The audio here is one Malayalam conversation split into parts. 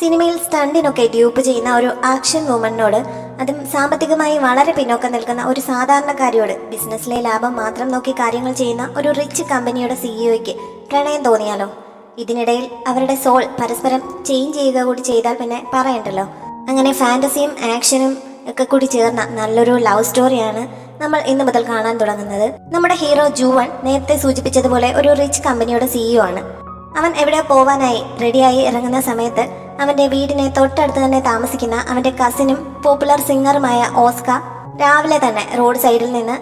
സിനിമയിൽ സ്റ്റണ്ടിനൊക്കെ ഡ്യൂപ്പ് ചെയ്യുന്ന ഒരു ആക്ഷൻ വുമണിനോട്, അതും സാമ്പത്തികമായി വളരെ പിന്നോക്കം നിൽക്കുന്ന ഒരു സാധാരണക്കാരിയോട്, ബിസിനസ്സിലെ ലാഭം മാത്രം നോക്കി കാര്യങ്ങൾ ചെയ്യുന്ന ഒരു റിച്ച് കമ്പനിയുടെ സിഇഒയ്ക്ക് പ്രണയം തോന്നിയാലോ? ഇതിനിടയിൽ അവരുടെ സോൾ പരസ്പരം ചേഞ്ച് ചെയ്യുക കൂടി ചെയ്താൽ പിന്നെ പറയണ്ടല്ലോ. അങ്ങനെ ഫാന്റസിയും ആക്ഷനും ഒക്കെ കൂടി ചേർന്ന നല്ലൊരു ലവ് സ്റ്റോറിയാണ് നമ്മൾ ഇന്നു മുതൽ കാണാൻ തുടങ്ങുന്നത്. നമ്മുടെ ഹീറോ ജൂവൺ നേരത്തെ സൂചിപ്പിച്ചതുപോലെ ഒരു റിച്ച് കമ്പനിയുടെ സിഇഒ ആണ്. അവൻ എവിടെ പോവാനായി റെഡിയായി ഇറങ്ങുന്ന സമയത്ത് അവന്റെ വീടിനെ തൊട്ടടുത്ത് തന്നെ താമസിക്കുന്ന അവന്റെ കസിനും പോപ്പുലർ സിംഗറുമായ ഓസ്കാർ രാവിലെ തന്നെ റോഡ് സൈഡിൽ നിന്ന്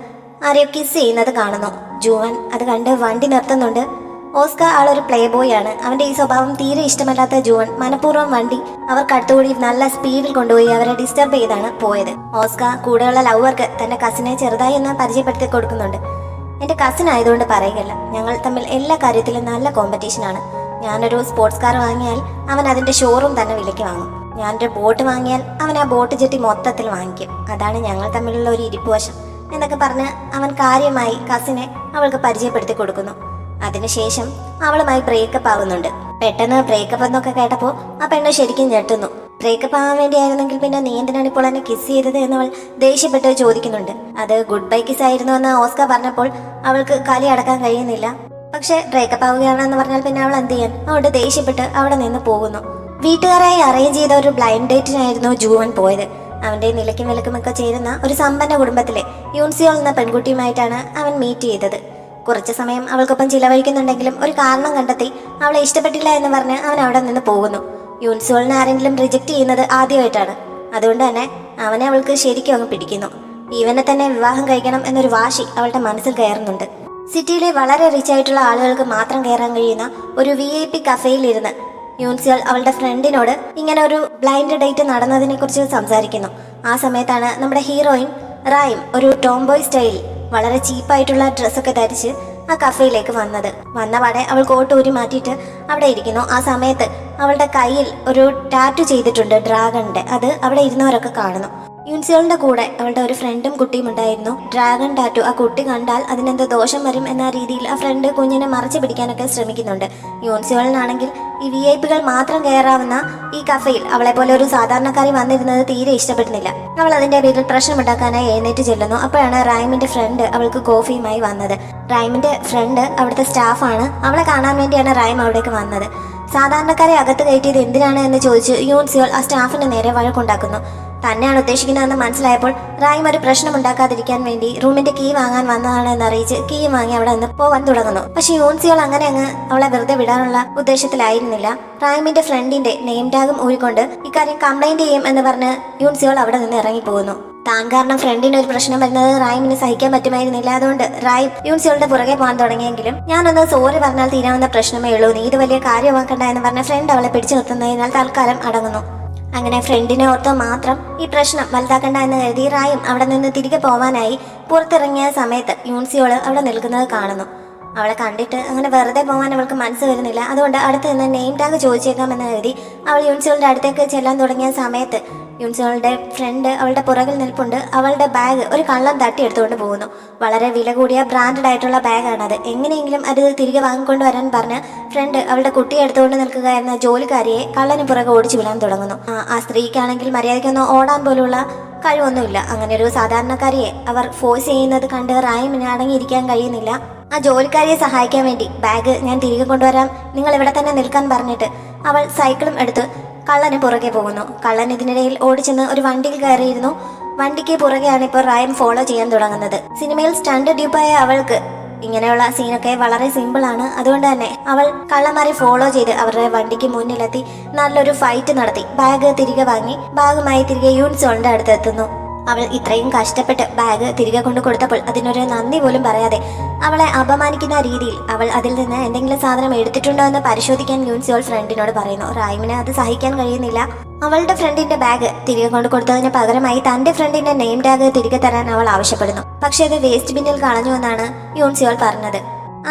ആരെയോ കിസ് ചെയ്യുന്നത് കാണുന്നു. ജൂവൻ അത് കണ്ട് വണ്ടി നിർത്തുന്നുണ്ട്. ഓസ്കാർ ആളൊരു പ്ലേ ബോയ് ആണ്. അവന്റെ ഈ സ്വഭാവം തീരെ ഇഷ്ടമല്ലാത്ത ജൂവൻ മനഃപൂർവ്വം വണ്ടി അവർക്കടുത്തുകൂടി നല്ല സ്പീഡിൽ കൊണ്ടുപോയി അവരെ ഡിസ്റ്റർബ് ചെയ്താണ് പോയത്. ഓസ്കാർ കൂടെയുള്ള ലവർക്ക് തന്റെ കസിനെ ചെറുതായി ഒന്ന് പരിചയപ്പെടുത്തി കൊടുക്കുന്നുണ്ട്. എന്റെ കസിൻ ആയതുകൊണ്ട് പറയുകയല്ല, ഞങ്ങൾ തമ്മിൽ എല്ലാ കാര്യത്തിലും നല്ല കോമ്പറ്റീഷനാണ്. ഞാനൊരു സ്പോർട്സ് കാർ വാങ്ങിയാൽ അവൻ അതിന്റെ ഷോറൂം തന്നെ വിലയ്ക്ക് വാങ്ങും. ഞാനൊരു ബോട്ട് വാങ്ങിയാൽ അവൻ ആ ബോട്ട് ജെട്ടി മൊത്തത്തിൽ വാങ്ങിക്കും. അതാണ് ഞങ്ങൾ തമ്മിലുള്ള ഒരു ഇരിപ്പുവശം എന്നൊക്കെ പറഞ്ഞ് അവൻ കാര്യമായി കസിനെ അവൾക്ക് പരിചയപ്പെടുത്തി കൊടുക്കുന്നു. അതിനുശേഷം അവളുമായി ബ്രേക്കപ്പ് ആവുന്നുണ്ട്. പെട്ടെന്ന് ബ്രേക്കപ്പ് എന്നൊക്കെ കേട്ടപ്പോൾ ആ പെണ്ണ് ശരിക്കും ഞെട്ടുന്നു. ബ്രേക്കപ്പ് ആവാൻ വേണ്ടിയായിരുന്നെങ്കിൽ പിന്നെ നീ എന്തിനാണ് ഇപ്പോൾ എന്നെ കിസ് ചെയ്തത് എന്നവൾ ദേഷ്യപ്പെട്ട് ചോദിക്കുന്നുണ്ട്. അത് ഗുഡ് ബൈ കിസ് ആയിരുന്നു എന്ന് ഓസ്കാർ പറഞ്ഞപ്പോൾ അവൾക്ക് കലി അടക്കാൻ കഴിയുന്നില്ല. പക്ഷെ ബ്രേക്കപ്പ് ആവുകയാണെന്ന് പറഞ്ഞാൽ പിന്നെ അവൾ എന്ത് ചെയ്യാൻ? അവളുടെ ദേഷ്യപ്പെട്ട് അവിടെ നിന്ന് പോകുന്നു. വീട്ടുകാരായി അറേഞ്ച് ചെയ്ത ഒരു ബ്ലൈൻഡ് ഡേറ്റിനായിരുന്നു ജൂവൻ പോയത്. അവന്റെ നിലയ്ക്കും വിലക്കുമൊക്കെ ചേരുന്ന ഒരു സമ്പന്ന കുടുംബത്തിലെ യൂൻസിയോൾ എന്ന പെൺകുട്ടിയുമായിട്ടാണ് അവൻ മീറ്റ് ചെയ്തത്. കുറച്ചു സമയം അവൾക്കൊപ്പം ചിലവഴിക്കുന്നുണ്ടെങ്കിലും ഒരു കാരണം കണ്ടെത്തി അവളെ ഇഷ്ടപ്പെട്ടില്ല എന്ന് പറഞ്ഞ് അവൻ അവിടെ നിന്ന് പോകുന്നു. യൂൻസിയോളിനെ ആരെങ്കിലും റിജക്റ്റ് ചെയ്യുന്നത് ആദ്യമായിട്ടാണ്. അതുകൊണ്ട് തന്നെ അവനെ അവൾക്ക് ശരിക്കും അങ്ങ് പിടിക്കുന്നു. ഇവനെ തന്നെ വിവാഹം കഴിക്കണം എന്നൊരു വാശി അവളുടെ മനസ്സിൽ കയറുന്നുണ്ട്. സിറ്റിയിലെ വളരെ റിച്ച് ആയിട്ടുള്ള ആളുകൾക്ക് മാത്രം കയറാൻ കഴിയുന്ന ഒരു VIP കഫേയിലിരുന്ന് യൂൻസിയോൾ അവളുടെ ഫ്രണ്ടിനോട് ഇങ്ങനെ ഒരു ബ്ലൈൻഡ് ഡേറ്റ് നടന്നതിനെ കുറിച്ച് സംസാരിക്കുന്നു. ആ സമയത്താണ് നമ്മുടെ ഹീറോയിൻ റായും ഒരു ടോംബോയ് സ്റ്റൈലിൽ വളരെ ചീപ്പായിട്ടുള്ള ഡ്രസ്സൊക്കെ ധരിച്ച് ആ കഫേയിലേക്ക് വന്ന പാടെ അവൾ കോട്ട് ഊരി മാറ്റിയിട്ട് അവിടെ ഇരിക്കുന്നു. ആ സമയത്ത് അവളുടെ കയ്യിൽ ഒരു ടാറ്റു ചെയ്തിട്ടുണ്ട് ഡ്രാഗണിന്റെ. അത് അവിടെ ഇരുന്നവരൊക്കെ കാണുന്നു. യൂൻസിയോളിന്റെ കൂടെ അവളുടെ ഒരു ഫ്രണ്ടും കുട്ടിയും ഉണ്ടായിരുന്നു. ഡ്രാഗൺ ടാറ്റു ആ കുട്ടി കണ്ടാൽ അതിനെന്ത് ദോഷം വരും എന്ന രീതിയിൽ ആ ഫ്രണ്ട് കുഞ്ഞിനെ മറച്ചു പിടിക്കാനൊക്കെ ശ്രമിക്കുന്നുണ്ട്. യൂൻസിയോളിനാണെങ്കിൽ ഈ VIP മാത്രം കയറാവുന്ന ഈ കഫയിൽ അവളെ പോലെ ഒരു സാധാരണക്കാരി വന്നിരുന്നത് തീരെ ഇഷ്ടപ്പെടുന്നില്ല. അവൾ അതിന്റെ പേരിൽ പ്രശ്നമുണ്ടാക്കാനായി എഴുന്നേറ്റ് ചെല്ലുന്നു. അപ്പോഴാണ് റൈമിന്റെ ഫ്രണ്ട് അവൾക്ക് കോഫിയുമായി വന്നത്. റൈമിന്റെ ഫ്രണ്ട് അവിടുത്തെ സ്റ്റാഫാണ്. അവളെ കാണാൻ വേണ്ടിയാണ് റൈം അവിടേക്ക് വന്നത്. സാധാരണക്കാരെ അകത്ത് കയറ്റിയത് എന്തിനാണ് എന്ന് ചോദിച്ച് യൂൻസിയോൾ ആ സ്റ്റാഫിന് നേരെ വഴക്കുണ്ടാക്കുന്നു. തന്നെയാണ് ഉദ്ദേശിക്കുന്നതെന്ന് മനസ്സിലായപ്പോൾ റൈം ഒരു പ്രശ്നം ഉണ്ടാക്കാതിരിക്കാൻ വേണ്ടി റൂമിന്റെ കീ വാങ്ങാൻ വന്നതാണ് എന്നറിയിച്ച് കീ വാങ്ങി അവിടെ നിന്ന് പോവാൻ തുടങ്ങുന്നു. പക്ഷെ യൂൻസിയോൾ അങ്ങനെ അങ്ങ് അവളെ വെറുതെ വിടാനുള്ള ഉദ്ദേശത്തിലായിരുന്നില്ല. റൈമിന്റെ ഫ്രണ്ടിന്റെ നെയിം ടാഗും ഊരിക്കൊണ്ട് ഇക്കാര്യം കംപ്ലൈന്റ് ചെയ്യും എന്ന് പറഞ്ഞ് യൂൻസിയോൾ അവിടെ നിന്ന് ഇറങ്ങിപ്പോകുന്നു. താൻ കാരണം ഫ്രണ്ടിന് ഒരു പ്രശ്നം വരുന്നത് റൈമിന് സഹിക്കാൻ പറ്റുമായിരുന്നില്ല. അതുകൊണ്ട് റൈം യൂൻസിയോളുടെ പുറകെ പോകാൻ തുടങ്ങിയെങ്കിലും ഞാനൊന്ന് സോറി പറഞ്ഞാൽ തീരാവുന്ന പ്രശ്നമേ ഉള്ളൂ, നീ ഇത് വലിയ കാര്യമാക്കണ്ട എന്ന് പറഞ്ഞ ഫ്രണ്ട് അവളെ പിടിച്ചു നിർത്തുന്നതിനാൽ തൽക്കാലം അടങ്ങുന്നു. അങ്ങനെ ഫ്രണ്ടിനെ ഓർത്ത് മാത്രം ഈ പ്രശ്നം വലുതാക്കണ്ട എന്ന് കരുതി റായും അവിടെ നിന്ന് തിരികെ പോവാനായി പുറത്തിറങ്ങിയ സമയത്ത് യൂൻസിയോൾ അവിടെ നിൽക്കുന്നത് കാണുന്നു. അവളെ കണ്ടിട്ട് അങ്ങനെ വെറുതെ പോകാൻ അവൾക്ക് മനസ്സ് വരുന്നില്ല. അതുകൊണ്ട് അടുത്ത് നിന്ന് നെയിം ടാഗ് ചോദിച്ചേക്കാമെന്ന് കരുതി അവൾ യൂൻസിയോളുടെ അടുത്തേക്ക് ചെല്ലാൻ തുടങ്ങിയ സമയത്ത് യൂൻസിയോളുടെ ഫ്രണ്ട് അവളുടെ പുറകിൽ നിൽപ്പുണ്ട്. അവളുടെ ബാഗ് ഒരു കള്ളൻ തട്ടിയെടുത്തുകൊണ്ട് പോകുന്നു. വളരെ വില കൂടിയ ബ്രാൻഡഡ് ആയിട്ടുള്ള ബാഗാണത്. എങ്ങനെയെങ്കിലും അത് തിരികെ വാങ്ങിക്കൊണ്ട് വരാൻ പറഞ്ഞ് ഫ്രണ്ട് അവളുടെ കുട്ടിയെ എടുത്തുകൊണ്ട് നിൽക്കുകയായിരുന്ന ജോലിക്കാരിയെ കള്ളന് പുറകെ ഓടിച്ചു വിടാൻ തുടങ്ങുന്നു. ആ സ്ത്രീക്കാണെങ്കിൽ മര്യാദയ്ക്കൊന്നും ഓടാൻ പോലുള്ള കഴിവൊന്നുമില്ല. അങ്ങനെ ഒരു സാധാരണക്കാരിയെ അവർ ഫോഴ്സ് ചെയ്യുന്നത് കണ്ട് റായിമിന് അടങ്ങിയിരിക്കാൻ കഴിയുന്നില്ല. ആ ജോലിക്കാരിയെ സഹായിക്കാൻ വേണ്ടി ബാഗ് ഞാൻ തിരികെ കൊണ്ടുവരാം, നിങ്ങൾ ഇവിടെ തന്നെ നിൽക്കാൻ പറഞ്ഞിട്ട് അവൾ സൈക്കിളും എടുത്ത് കള്ളന് പുറകെ പോകുന്നു. കള്ളൻ ഇതിനിടയിൽ ഓടിച്ചെന്ന് ഒരു വണ്ടിയിൽ കയറിയിരുന്നു. വണ്ടിക്ക് പുറകെയാണ് ഇപ്പോൾ റായം ഫോളോ ചെയ്യാൻ തുടങ്ങുന്നത്. സിനിമയിൽ സ്റ്റണ്ട് ഡ്യൂപ്പായ അവൾക്ക് ഇങ്ങനെയുള്ള സീനൊക്കെ വളരെ സിമ്പിൾ ആണ്. അതുകൊണ്ട് തന്നെ അവൾ കള്ളന്മാരെ ഫോളോ ചെയ്ത് അവരുടെ വണ്ടിക്ക് മുന്നിലെത്തി നല്ലൊരു ഫൈറ്റ് നടത്തി ബാഗ് തിരികെ വാങ്ങി ബാഗുമായി തിരികെ യൂൻസിയോളിന്റെ അടുത്തെത്തുന്നു. അവൾ ഇത്രയും കഷ്ടപ്പെട്ട് ബാഗ് തിരികെ കൊണ്ട് കൊടുത്തപ്പോൾ അതിനൊരു നന്ദി പോലും പറയാതെ അവളെ അപമാനിക്കുന്ന രീതിയിൽ അവൾ അതിൽ നിന്ന് എന്തെങ്കിലും സാധനം എടുത്തിട്ടുണ്ടോ എന്ന് പരിശോധിക്കാൻ യൂൻസിയോൾ ഫ്രണ്ടിനോട് പറയുന്നു. റൈമിന് അത് സഹിക്കാൻ കഴിയുന്നില്ല. അവളുടെ ഫ്രണ്ടിന്റെ ബാഗ് തിരികെ കൊണ്ട് കൊടുത്തതിന് പകരമായി തന്റെ ഫ്രണ്ടിന്റെ നെയിം ടാഗ് തിരികെ തരാൻ അവൾ ആവശ്യപ്പെടുന്നു. പക്ഷെ അത് വേസ്റ്റ് ബിന്നിൽ കളഞ്ഞു എന്നാണ് യൂൻസിയോൾ പറഞ്ഞത്.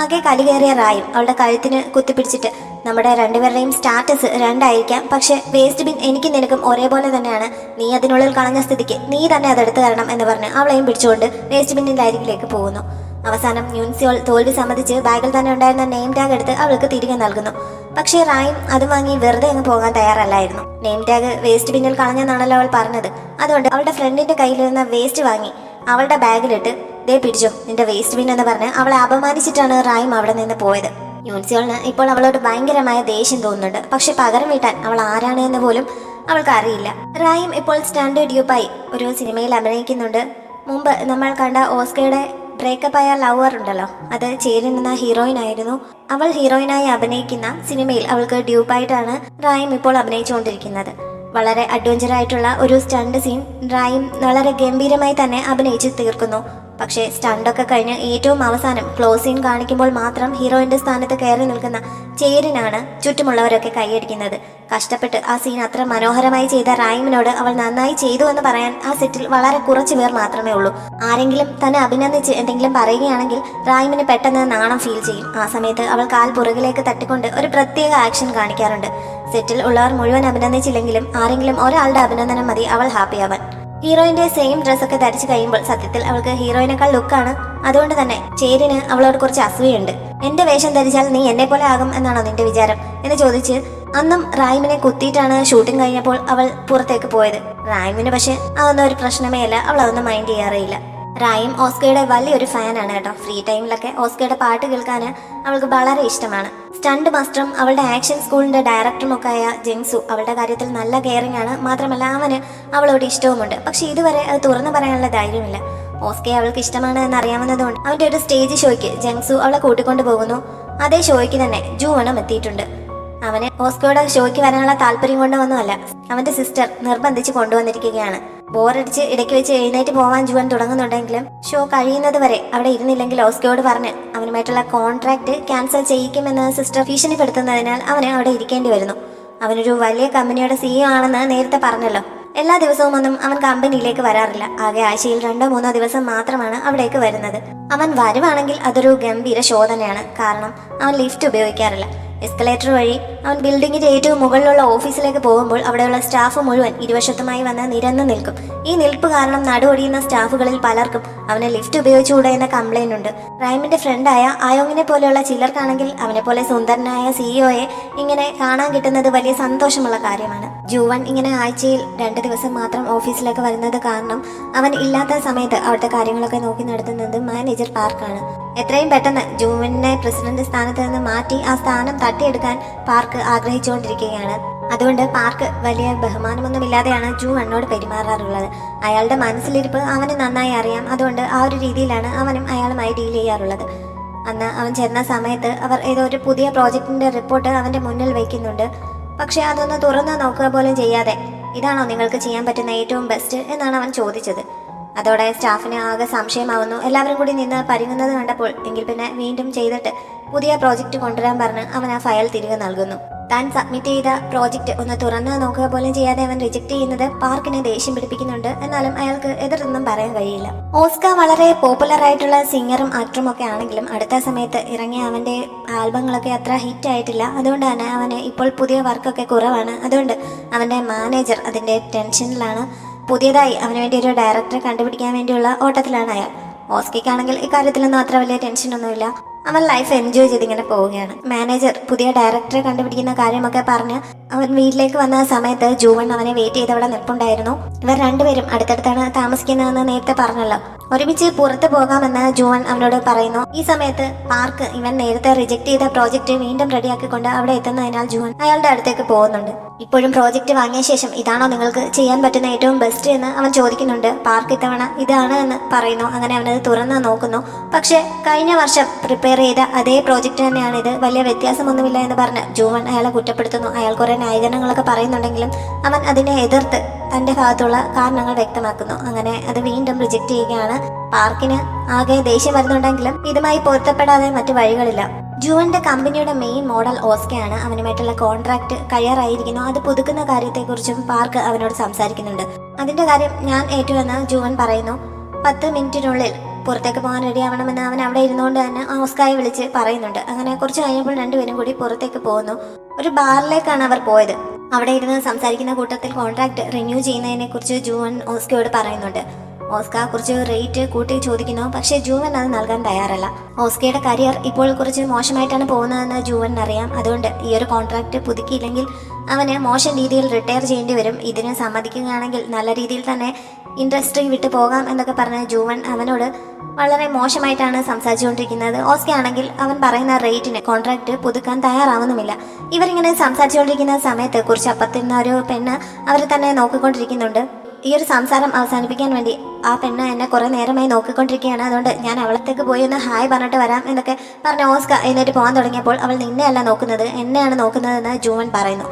ആകെ കലി കയറിയ റായും അവളുടെ കഴുത്തിന് കുത്തിപ്പിടിച്ചിട്ട് നമ്മുടെ രണ്ടുപേരുടെയും സ്റ്റാറ്റസ് രണ്ടായിരിക്കാം, പക്ഷെ വേസ്റ്റ് ബിൻ എനിക്കും നിനക്കും ഒരേപോലെ തന്നെയാണ്, നീ അതിനുള്ളിൽ കളഞ്ഞ സ്ഥിതിക്ക് നീ തന്നെ അതെടുത്തു തരണം എന്ന് പറഞ്ഞ് അവളെയും പിടിച്ചുകൊണ്ട് വേസ്റ്റ് ബിന്നിന്റെ അരികിലേക്ക് പോകുന്നു. അവസാനം യൂൻസിയോൾ തോൽവി സമ്മതിച്ച് ബാഗിൽ തന്നെ ഉണ്ടായിരുന്ന നെയിം ടാഗ് എടുത്ത് അവൾക്ക് തിരികെ നൽകുന്നു. പക്ഷേ റായും അത് വാങ്ങി വെറുതെ അങ്ങ് പോകാൻ തയ്യാറല്ലായിരുന്നു. നെയിം ടാഗ് വേസ്റ്റ് ബിന്നിൽ കളഞ്ഞെന്നാണല്ലോ അവൾ പറഞ്ഞത്. അതുകൊണ്ട് അവളുടെ ഫ്രണ്ടിന്റെ കയ്യിലിരുന്ന വേസ്റ്റ് വാങ്ങി അവളുടെ ബാഗിലിട്ട് ദേ പിടിച്ചോ നിന്റെ വേസ്റ്റ് ബിൻ എന്ന് പറഞ്ഞ് അവളെ അപമാനിച്ചിട്ടാണ് റായിം അവിടെ നിന്ന് പോയത്. യൂൻസിയോളിന് ഇപ്പോൾ അവളോട് ഭയങ്കരമായ ദേഷ്യം തോന്നുന്നുണ്ട്. പക്ഷെ പകരം വീട്ടാൻ അവൾ ആരാണ് എന്ന് പോലും അവൾക്ക് അറിയില്ല. റായിം ഇപ്പോൾ സ്റ്റണ്ട് ഡ്യൂപ്പായി ഒരു സിനിമയിൽ അഭിനയിക്കുന്നുണ്ട്. മുമ്പ് നമ്മൾ കണ്ട ഓസ്കയുടെ ബ്രേക്കപ്പ് ആയ ലവർ ഉണ്ടല്ലോ, അത് ചേരിൻ എന്ന ഹീറോയിൻ ആയിരുന്നു. അവൾ ഹീറോയിനായി അഭിനയിക്കുന്ന സിനിമയിൽ അവൾക്ക് ഡ്യൂപ്പായിട്ടാണ് റായിം ഇപ്പോൾ അഭിനയിച്ചുകൊണ്ടിരിക്കുന്നത്. വളരെ അഡ്വഞ്ചർ ആയിട്ടുള്ള ഒരു സ്റ്റണ്ട് സീൻ റായിം വളരെ ഗംഭീരമായി തന്നെ അഭിനയിച്ച് തീർക്കുന്നു. പക്ഷേ സ്റ്റണ്ടൊക്കെ കഴിഞ്ഞ് ഏറ്റവും അവസാനം ക്ലോസ് സീൻ കാണിക്കുമ്പോൾ മാത്രം ഹീറോയിന്റെ സ്ഥാനത്ത് കയറി നിൽക്കുന്ന ചേരിനാണ് ചുറ്റുമുള്ളവരൊക്കെ കൈയടിക്കുന്നത്. കഷ്ടപ്പെട്ട് ആ സീൻ അത്ര മനോഹരമായി ചെയ്ത റായിമിനോട് അവൾ നന്നായി ചെയ്തു എന്ന് പറയാൻ ആ സെറ്റിൽ വളരെ കുറച്ചു പേർ മാത്രമേ ഉള്ളൂ. ആരെങ്കിലും തന്നെ അഭിനന്ദിച്ച് എന്തെങ്കിലും പറയുകയാണെങ്കിൽ റായിമിന് പെട്ടെന്ന് നാണം ഫീൽ ചെയ്യും. ആ സമയത്ത് അവൾ കാൽ പുറകിലേക്ക് തട്ടിക്കൊണ്ട് ഒരു പ്രത്യേക ആക്ഷൻ കാണിക്കാറുണ്ട്. സെറ്റിൽ ഉള്ളവർ മുഴുവൻ അഭിനന്ദിച്ചില്ലെങ്കിലും ആരെങ്കിലും ഒരാളുടെ അഭിനന്ദനം മതി അവൾ ഹാപ്പിയാവാൻ. ഹീറോയിന്റെ സെയിം ഡ്രസ്സൊക്കെ ധരിച്ചു കഴിയുമ്പോൾ സത്യത്തിൽ അവൾക്ക് ഹീറോയിനേക്കാൾ ലുക്കാണ്. അതുകൊണ്ട് തന്നെ ചേരിന് അവളോട് കുറച്ച് അസൂയുണ്ട്. എന്റെ വേഷം ധരിച്ചാൽ നീ എന്നെ പോലെ ആകും എന്നാണോ നിന്റെ വിചാരം എന്ന് ചോദിച്ച് അന്നും റായിമിനെ കുത്തിയിട്ടാണ് ഷൂട്ടിംഗ് കഴിഞ്ഞപ്പോൾ അവൾ പുറത്തേക്ക് പോയത്. റായിമിന് പക്ഷെ അതൊന്നും ഒരു പ്രശ്നമേ അല്ല, അവൾ അതൊന്നും മൈൻഡ് ചെയ്യാറേയില്ല. റായിം ഓസ്കയുടെ വലിയൊരു ഫാനാണ് കേട്ടോ. ഫ്രീ ടൈമിലൊക്കെ ഓസ്കയുടെ പാട്ട് കേൾക്കാൻ അവൾക്ക് വളരെ ഇഷ്ടമാണ്. സ്റ്റണ്ട് മാസ്റ്ററും അവളുടെ ആക്ഷൻ സ്കൂളിന്റെ ഡയറക്ടറും ഒക്കെ ആയ ജെങ്സു അവളുടെ കാര്യത്തിൽ നല്ല കെയറിംഗ് ആണ്. മാത്രമല്ല അവന് അവളോട് ഇഷ്ടവുമുണ്ട്. പക്ഷെ ഇതുവരെ അത് തുറന്നു പറയാനുള്ള ധൈര്യമില്ല. ഓസ്കയെ അവൾക്ക് ഇഷ്ടമാണ് എന്നറിയാവുന്നതുകൊണ്ട് അവന്റെ ഒരു സ്റ്റേജ് ഷോയ്ക്ക് ജെങ്സു അവളെ കൂട്ടിക്കൊണ്ടു പോകുന്നു. അതേ ഷോയ്ക്ക് തന്നെ ജൂവണും എത്തിയിട്ടുണ്ട്. അവന് ഓസ്കോയുടെ ഷോയ്ക്ക് വരാനുള്ള താല്പര്യം കൊണ്ടൊന്നുമല്ല, അവന്റെ സിസ്റ്റർ നിർബന്ധിച്ച് കൊണ്ടുവന്നിരിക്കുകയാണ്. ബോറടിച്ച് ഇടയ്ക്ക് വെച്ച് എഴുന്നേറ്റ് പോവാൻ ജുവൻ തുടങ്ങുന്നുണ്ടെങ്കിലും ഷോ കഴിയുന്നത് വരെ അവിടെ ഇരുന്നില്ലെങ്കിൽ ഓസ്കയോട് പറഞ്ഞ് അവനുമായിട്ടുള്ള കോൺട്രാക്ട് ക്യാൻസൽ ചെയ്യിക്കുമെന്ന് സിസ്റ്റർ ഭീഷണിപ്പെടുത്തുന്നതിനാൽ അവന് അവിടെ ഇരിക്കേണ്ടി വരുന്നു. അവനൊരു വലിയ കമ്പനിയുടെ CEO ആണെന്ന് നേരത്തെ പറഞ്ഞല്ലോ. എല്ലാ ദിവസവും ഒന്നും അവൻ കമ്പനിയിലേക്ക് വരാറില്ല. ആകെ ആഴ്ചയിൽ 2-3 ദിവസം മാത്രമാണ് അവിടേക്ക് വരുന്നത്. അവൻ വരുവാണെങ്കിൽ അതൊരു ഗംഭീര ഷോ തന്നെയാണ്. കാരണം അവൻ ലിഫ്റ്റ് ഉപയോഗിക്കാറില്ല. എസ്കലേറ്റർ വഴി അവൻ ബിൽഡിങ്ങിന്റെ ഏറ്റവും മുകളിലുള്ള ഓഫീസിലേക്ക് പോകുമ്പോൾ അവിടെയുള്ള സ്റ്റാഫ് മുഴുവൻ ഇരുവശത്തുമായി വന്ന് നിരന്നു നിൽക്കും. ഈ നിൽപ്പ് കാരണം നടുവൊടിയുന്ന സ്റ്റാഫുകളിൽ പലർക്കും അവന് ലിഫ്റ്റ് ഉപയോഗിച്ചുകൂടെ എന്ന കംപ്ലൈന്റ് ഉണ്ട്. റൈമിന്റെ ഫ്രണ്ടായ ആയോങ്ങിനെ പോലെയുള്ള ചിലർക്കാണെങ്കിൽ അവനെ പോലെ സുന്ദരനായ CEOയെ ഇങ്ങനെ കാണാൻ കിട്ടുന്നത് വലിയ സന്തോഷമുള്ള കാര്യമാണ്. ജൂവൻ ഇങ്ങനെ ആഴ്ചയിൽ 2 ദിവസം മാത്രം ഓഫീസിലേക്ക് വരുന്നത് കാരണം അവൻ ഇല്ലാത്ത സമയത്ത് അവിടുത്തെ കാര്യങ്ങളൊക്കെ നോക്കി നടത്തുന്നത് മാനേജർ പാർക്കാണ്. എത്രയും പെട്ടെന്ന് ജൂവനെ പ്രസിഡന്റ് സ്ഥാനത്ത് നിന്ന് മാറ്റി ആ സ്ഥാനം തട്ടിയെടുക്കാൻ പാർക്ക് ആഗ്രഹിച്ചുകൊണ്ടിരിക്കുകയാണ്. അതുകൊണ്ട് പാർക്ക് വലിയ ബഹുമാനമൊന്നുമില്ലാതെയാണ് ജൂവനോട് പെരുമാറാറുള്ളത്. അയാളുടെ മനസ്സിലിരിപ്പ് അവന് നന്നായി അറിയാം. അതുകൊണ്ട് ആ ഒരു രീതിയിലാണ് അവനും അയാളുമായി ഡീൽ ചെയ്യാറുള്ളത്. അന്ന് അവൻ ചെന്ന സമയത്ത് അവർ ഏതോ ഒരു പുതിയ പ്രോജക്റ്റിന്റെ റിപ്പോർട്ട് അവന്റെ മുന്നിൽ വയ്ക്കുന്നുണ്ട്. പക്ഷെ അതൊന്ന് തുറന്നു നോക്കുക പോലും ചെയ്യാതെ ഇതാണോ നിങ്ങൾക്ക് ചെയ്യാൻ പറ്റുന്ന ഏറ്റവും ബെസ്റ്റ് എന്നാണ് അവൻ ചോദിച്ചത്. അതോടെ സ്റ്റാഫിന് ആകെ സംശയമാവുന്നു. എല്ലാവരും കൂടി നിന്ന് പരിങ്ങുന്നത് കണ്ടപ്പോൾ എങ്കിൽ പിന്നെ വീണ്ടും ചെയ്തിട്ട് പുതിയ പ്രോജക്റ്റ് കൊണ്ടുവരാൻ പറഞ്ഞ് അവൻ ആ ഫയൽ തിരികെ നൽകുന്നു. താൻ സബ്മിറ്റ് ചെയ്ത പ്രോജക്റ്റ് ഒന്ന് തുറന്നു നോക്കുക പോലും ചെയ്യാതെ അവൻ റിജക്ട് ചെയ്യുന്നത് പാർക്കിനെ ദേഷ്യം പിടിപ്പിക്കുന്നുണ്ട്. എന്നാലും അയാൾക്ക് എതിർന്നും പറയാൻ കഴിയില്ല. ഓസ്ക വളരെ പോപ്പുലർ ആയിട്ടുള്ള സിംഗറും ആക്ടറും ഒക്കെ ആണെങ്കിലും അടുത്ത സമയത്ത് ഇറങ്ങിയ അവന്റെ ആൽബങ്ങളൊക്കെ അത്ര ഹിറ്റ് ആയിട്ടില്ല. അതുകൊണ്ട് തന്നെ അവന് ഇപ്പോൾ പുതിയ വർക്കൊക്കെ കുറവാണ്. അതുകൊണ്ട് അവന്റെ മാനേജർ അതിന്റെ ടെൻഷനിലാണ്. പുതിയതായി അവന് വേണ്ടി ഒരു ഡയറക്ടറെ കണ്ടുപിടിക്കാൻ വേണ്ടിയുള്ള ഓട്ടത്തിലാണ് അയാൾ. ഓസ്കയ്ക്കാണെങ്കിൽ ഇക്കാര്യത്തിലൊന്നും അത്ര വലിയ ടെൻഷനൊന്നുമില്ല. അവൻ ലൈഫ് എൻജോയ് ചെയ്തിങ്ങനെ പോവുകയാണ്. മാനേജർ പുതിയ ഡയറക്ടറെ കണ്ടുപിടിക്കുന്ന കാര്യമൊക്കെ പറഞ്ഞ് അവൻ വീട്ടിലേക്ക് വന്ന സമയത്ത് ജൂവൻ അവനെ വെയിറ്റ് ചെയ്ത് അവിടെ നിൽപ്പുണ്ടായിരുന്നു. ഇവർ രണ്ടുപേരും അടുത്തടുത്താണ് താമസിക്കുന്നതെന്ന് നേരത്തെ പറഞ്ഞല്ലോ. ഒരുമിച്ച് പുറത്തു പോകാമെന്ന് ജൂവൻ അവനോട് പറയുന്നു. ഈ സമയത്ത് പാർക്ക് ഇവൻ നേരത്തെ റിജക്ട് ചെയ്ത പ്രോജക്റ്റ് വീണ്ടും റെഡിയാക്കിക്കൊണ്ട് അവിടെ എത്തുന്നതിനാൽ ജൂവൻ അയാളുടെ അടുത്തേക്ക് പോകുന്നുണ്ട്. ഇപ്പോഴും പ്രോജക്റ്റ് വാങ്ങിയ ശേഷം ഇതാണോ നിങ്ങൾക്ക് ചെയ്യാൻ പറ്റുന്ന ഏറ്റവും ബെസ്റ്റ് എന്ന് അവൻ ചോദിക്കുന്നുണ്ട്. പാർക്ക് ഇത്തവണ ഇതാണ് എന്ന് പറയുന്നു. അങ്ങനെ അവനത് തുറന്ന് നോക്കുന്നു. പക്ഷെ കഴിഞ്ഞ വർഷം പ്രിപ്പയർ ചെയ്ത അതേ പ്രോജക്റ്റ് തന്നെയാണ് ഇത്, വലിയ വ്യത്യാസമൊന്നുമില്ല എന്ന് പറഞ്ഞ് ജൂവൻ അയാളെ കുറ്റപ്പെടുത്തുന്നു. അയാൾ കുറെ ന്യായീകരണങ്ങളൊക്കെ പറയുന്നുണ്ടെങ്കിലും അവൻ അതിനെ എതിർത്ത് തന്റെ ഭാഗത്തുള്ള കാരണങ്ങൾ വ്യക്തമാക്കുന്നു. അങ്ങനെ അത് വീണ്ടും റിജക്ട് ചെയ്യുകയാണ്. പാർക്കിന് ആകെ ദേഷ്യം വരുന്നുണ്ടെങ്കിലും ഇതുമായി പൊരുത്തപ്പെടാതെ മറ്റു വഴികളില്ല. ജൂവന്റെ കമ്പനിയുടെ മെയിൻ മോഡൽ ഓസ്കയാണ്. അവനുമായിട്ടുള്ള കോൺട്രാക്ട് കഴിയാറായിരിക്കുന്നു. അത് പുതുക്കുന്ന കാര്യത്തെക്കുറിച്ചും പാർക്ക് അവനോട് സംസാരിക്കുന്നുണ്ട്. അതിന്റെ കാര്യം ഞാൻ ഏറ്റുവെന്ന് ജൂവൻ പറയുന്നു. 10 മിനിറ്റിനുള്ളിൽ പുറത്തേക്ക് പോകാൻ റെഡി ആവണമെന്ന് അവൻ അവിടെ ഇരുന്നുകൊണ്ട് തന്നെ ഓസ്കായെ വിളിച്ച് പറയുന്നുണ്ട്. അങ്ങനെ കുറച്ച് കഴിഞ്ഞപ്പോൾ രണ്ടുപേരും കൂടി പുറത്തേക്ക് പോകുന്നു. ഒരു ബാറിലേക്കാണ് അവർ പോയത്. അവിടെ ഇരുന്ന് സംസാരിക്കുന്ന കൂട്ടത്തിൽ കോൺട്രാക്ട് റിന്യൂ ചെയ്യുന്നതിനെ കുറിച്ച് ജൂവൻ ഓസ്കയോട് പറയുന്നുണ്ട്. ഓസ്ക കുറച്ച് റേറ്റ് കൂട്ടി ചോദിക്കുന്നു. പക്ഷേ ജൂവൻ അത് നൽകാൻ തയ്യാറല്ല. ഓസ്കയുടെ കരിയർ ഇപ്പോൾ കുറച്ച് മോശമായിട്ടാണ് പോകുന്നതെന്ന് ജൂവൻ അറിയാം. അതുകൊണ്ട് ഈ ഒരു കോൺട്രാക്ട് പുതുക്കിയില്ലെങ്കിൽ അവന് മോശം രീതിയിൽ റിട്ടയർ ചെയ്യേണ്ടി വരും. ഇതിന് സമ്മതിക്കുകയാണെങ്കിൽ നല്ല രീതിയിൽ തന്നെ ഇൻഡസ്ട്രി വിട്ടു പോകാം എന്നൊക്കെ പറഞ്ഞ് ജൂവൻ അവനോട് വളരെ മോശമായിട്ടാണ് സംസാരിച്ചുകൊണ്ടിരിക്കുന്നത്. ഓസ്കി ആണെങ്കിൽ അവൻ പറയുന്ന റേറ്റിന് കോൺട്രാക്ട് പുതുക്കാൻ തയ്യാറാവുന്നുമില്ല. ഇവരിങ്ങനെ സംസാരിച്ചുകൊണ്ടിരിക്കുന്ന സമയത്ത് കുറച്ച് അപ്പത്തിരുന്ന ഒരു പെണ്ണ് അവരെ തന്നെ നോക്കിക്കൊണ്ടിരിക്കുന്നുണ്ട്. ഈ ഒരു സംസാരം അവസാനിപ്പിക്കാൻ വേണ്ടി ആ പെണ്ണ് എന്നെ കുറേ നേരമായി നോക്കിക്കൊണ്ടിരിക്കുകയാണ്, അതുകൊണ്ട് ഞാൻ അവളത്തേക്ക് പോയി ഒന്ന് ഹായ് പറഞ്ഞിട്ട് വരാം എന്നൊക്കെ പറഞ്ഞ് ഓസ്ക എഴുന്നേറ്റ് പോകാൻ തുടങ്ങിയപ്പോൾ അവൾ നിന്നെയല്ല നോക്കുന്നത്, എന്നെയാണ് നോക്കുന്നതെന്ന് ജൂവൻ പറയുന്നു.